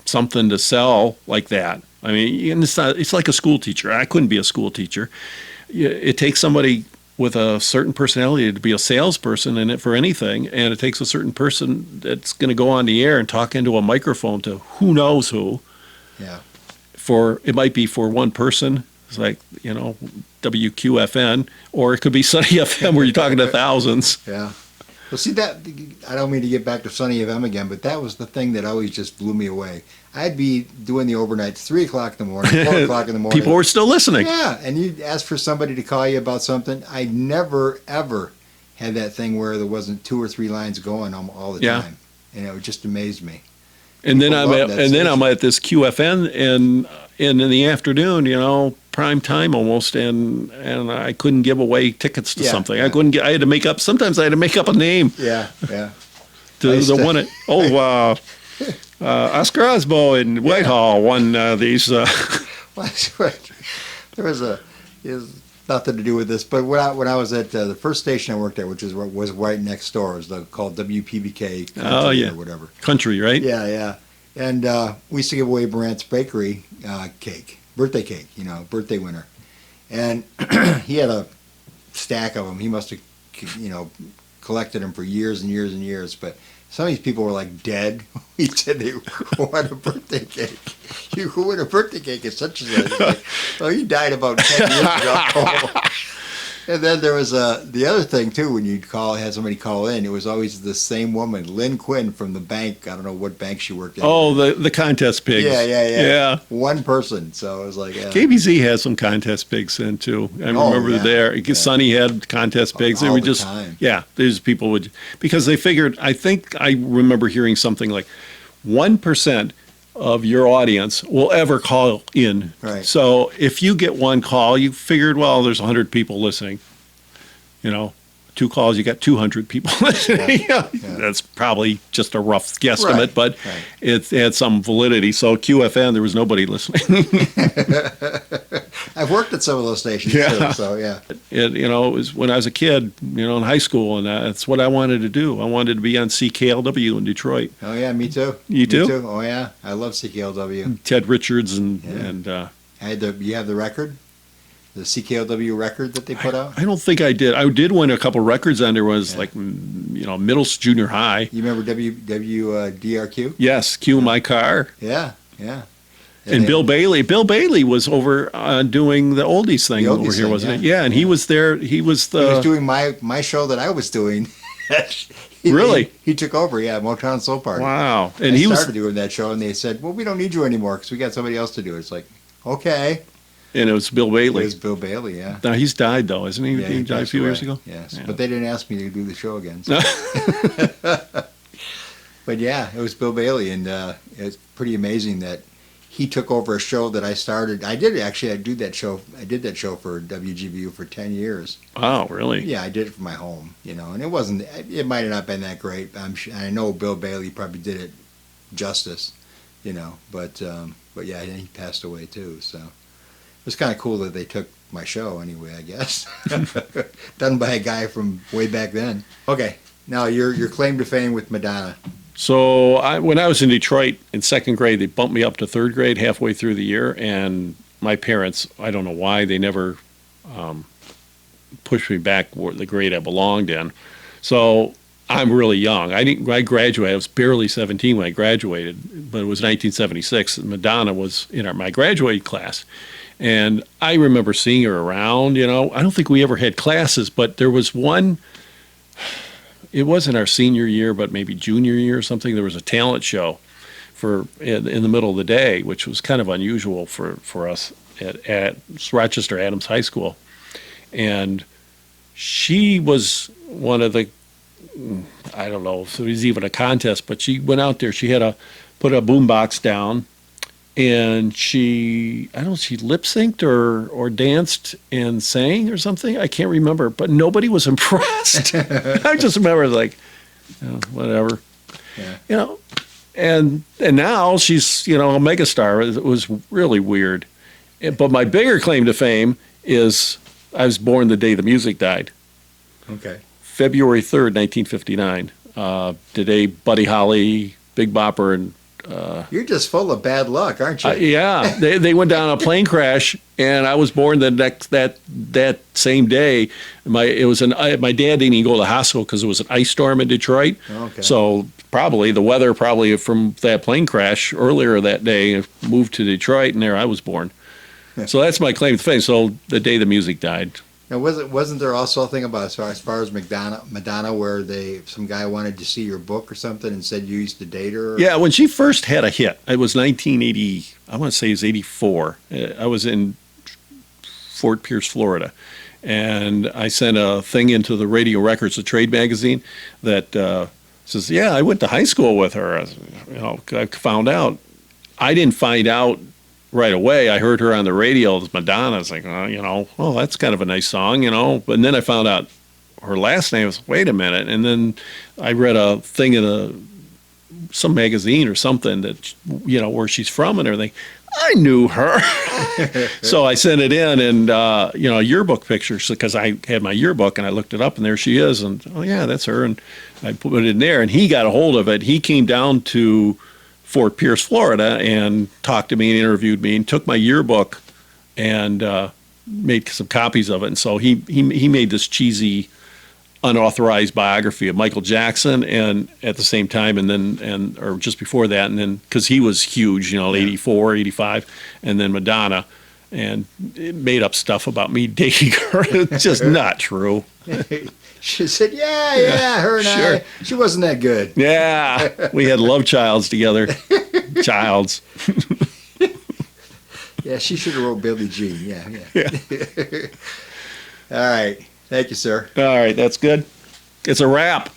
[SPEAKER 2] something to sell like that. I mean, and it's like a school teacher. I couldn't be a school teacher. It takes somebody with a certain personality to be a salesperson in it for anything, and it takes a certain person that's going to go on the air and talk into a microphone to who knows who.
[SPEAKER 1] Yeah.
[SPEAKER 2] It might be for one person. It's like, WQFN, or it could be Sunny FM where you're talking to thousands.
[SPEAKER 1] Yeah. Well, see, that, I don't mean to get back to Sunny FM again, but that was the thing that always just blew me away. I'd be doing the overnights 3 o'clock in the morning, 4 o'clock in the morning.
[SPEAKER 2] People were still listening.
[SPEAKER 1] Yeah, and you'd ask for somebody to call you about something. I never, ever had that thing where there wasn't 2 or 3 lines going all the time. And it just amazed me.
[SPEAKER 2] And then
[SPEAKER 1] People love that
[SPEAKER 2] I'm
[SPEAKER 1] station.
[SPEAKER 2] at this QFN, and in the afternoon, prime time almost, and I couldn't give away tickets to something.
[SPEAKER 1] Yeah.
[SPEAKER 2] I had to make up. Sometimes I had to make up a name
[SPEAKER 1] Yeah.
[SPEAKER 2] to
[SPEAKER 1] I used
[SPEAKER 2] the
[SPEAKER 1] to-
[SPEAKER 2] one. Oscar Osbo in Whitehall won these.
[SPEAKER 1] There was nothing to do with this, but when I was at the first station I worked at, which was right next door, it was called WPBK Country or whatever.
[SPEAKER 2] Country, right?
[SPEAKER 1] Yeah. And we used to give away Brandt's Bakery birthday cake, birthday winner. And he had a stack of them. He must have, collected them for years and years and years. But some of these people were like dead. He said they won a birthday cake. You win a birthday cake is such and such. Like, oh, he died about 10 years ago. And then there was the other thing too. When you'd had somebody call in, it was always the same woman, Lynn Quinn from the bank. I don't know what bank she worked at.
[SPEAKER 2] Oh, the contest pigs.
[SPEAKER 1] Yeah. One person. So it was like
[SPEAKER 2] KBZ has some contest pigs in too. I remember there. Sonny had contest pigs. They
[SPEAKER 1] all
[SPEAKER 2] were
[SPEAKER 1] the
[SPEAKER 2] just
[SPEAKER 1] time.
[SPEAKER 2] There's people because they figured. I think I remember hearing something like 1% of your audience will ever call in.
[SPEAKER 1] Right.
[SPEAKER 2] So if you get one call, you figured, well, there's 100 people listening. 2 calls, you got 200 people listening.
[SPEAKER 1] Yeah.
[SPEAKER 2] That's probably just a rough guesstimate,
[SPEAKER 1] Right.
[SPEAKER 2] but it had some validity. So QFN, there was nobody listening.
[SPEAKER 1] I've worked at some of those stations too. So
[SPEAKER 2] It was when I was a kid, in high school, and that's what I wanted to do. I wanted to be on CKLW in Detroit.
[SPEAKER 1] Oh yeah, me too.
[SPEAKER 2] You too?
[SPEAKER 1] Me too. Oh yeah, I love CKLW.
[SPEAKER 2] Ted Richards and
[SPEAKER 1] You have the record, the CKLW record that they put out.
[SPEAKER 2] I don't think I did. I did win a couple records on there. Was like middle, junior high.
[SPEAKER 1] You remember WDRQ?
[SPEAKER 2] Yes, Cue My Car.
[SPEAKER 1] Yeah.
[SPEAKER 2] And Bill Bailey was over doing the oldies thing
[SPEAKER 1] The oldies
[SPEAKER 2] over here,
[SPEAKER 1] thing,
[SPEAKER 2] wasn't it?
[SPEAKER 1] yeah.
[SPEAKER 2] Yeah, and he was there. He was
[SPEAKER 1] He was
[SPEAKER 2] the
[SPEAKER 1] doing my show that I was doing.
[SPEAKER 2] Really?
[SPEAKER 1] He took over, yeah, Motown Soul Party.
[SPEAKER 2] wow. And
[SPEAKER 1] I
[SPEAKER 2] he was,
[SPEAKER 1] started doing that show, and they said, "Well, we don't need you anymore because we got somebody else to do it." It's like, okay.
[SPEAKER 2] and it was Bill
[SPEAKER 1] It
[SPEAKER 2] Bailey.
[SPEAKER 1] was Bill Bailey, yeah.
[SPEAKER 2] Now he's died though, isn't he?
[SPEAKER 1] Yeah,
[SPEAKER 2] he died a
[SPEAKER 1] passed
[SPEAKER 2] few
[SPEAKER 1] away.
[SPEAKER 2] years ago.
[SPEAKER 1] Yes,
[SPEAKER 2] Yeah.
[SPEAKER 1] but they didn't ask me to do the show again. So. But yeah, it was Bill Bailey, and it's pretty amazing that he took over a show that I started. I did that show. I did that show for WGBU for 10 years.
[SPEAKER 2] Wow, really?
[SPEAKER 1] Yeah, I did it from my home, and it wasn't. It might have not been that great. I know Bill Bailey probably did it justice, but yeah, he passed away too. So it was kind of cool that they took my show anyway. I guess done by a guy from way back then. Okay, now your claim to fame with Madonna.
[SPEAKER 2] So when I was in Detroit in second grade, they bumped me up to third grade halfway through the year, and my parents, I don't know why, they never pushed me back the grade I belonged in. So I'm really young. I graduated. I was barely 17 when I graduated, but it was 1976. And Madonna was in my graduating class, and I remember seeing her around. I don't think we ever had classes, but there was one. It wasn't our senior year, but maybe junior year or something. There was a talent show in the middle of the day, which was kind of unusual for us at Rochester Adams High School. And she was one of the, I don't know if it was even a contest, but she went out there. She had put a boombox down, and she lip synced or danced and sang or something. I can't remember, but nobody was impressed. I just remember like, whatever,
[SPEAKER 1] Yeah.
[SPEAKER 2] and now she's, a megastar. It was really weird. But my bigger claim to fame is I was born the day the music died.
[SPEAKER 1] Okay.
[SPEAKER 2] February 3rd, 1959. Today, Buddy Holly, Big Bopper, and
[SPEAKER 1] You're just full of bad luck, aren't you?
[SPEAKER 2] yeah, they went down a plane crash, and I was born that same day. My dad didn't even go to the hospital because it was an ice storm in Detroit.
[SPEAKER 1] Okay.
[SPEAKER 2] So the weather from that plane crash earlier that day moved to Detroit, and there I was born. So that's my claim to fame. So the day the music died.
[SPEAKER 1] Now, wasn't there also a thing about as far as Madonna, where some guy wanted to see your book or something and said you used to date her?
[SPEAKER 2] Yeah, when she first had a hit, it was 1980. I want to say it was 84. I was in Fort Pierce, Florida, and I sent a thing into the Radio Records, a trade magazine, that says, "Yeah, I went to high school with her." I found out. I didn't find out right away. I heard her on the radio as Madonna. I was like, oh, that's kind of a nice song, But then I found out her last name was, wait a minute. And then I read a thing in some magazine or something that, where she's from and everything. I knew her. So I sent it in and, a yearbook picture because I had my yearbook and I looked it up and there she is. And, oh, yeah, that's her. And I put it in there and he got a hold of it. He came down to Fort Pierce, Florida, and talked to me and interviewed me and took my yearbook and made some copies of it. And so he made this cheesy, unauthorized biography of Michael Jackson, and at the same time, or just before that, and then because he was huge, 84, 85, and then Madonna, and it made up stuff about me dating her. It's just not true.
[SPEAKER 1] She said, yeah, her and
[SPEAKER 2] Sure.
[SPEAKER 1] she wasn't that good.
[SPEAKER 2] Yeah, we had love childs together. Childs.
[SPEAKER 1] Yeah, she should have wrote Billie Jean. Yeah. All right. Thank you, sir.
[SPEAKER 2] All right, that's good. It's a wrap.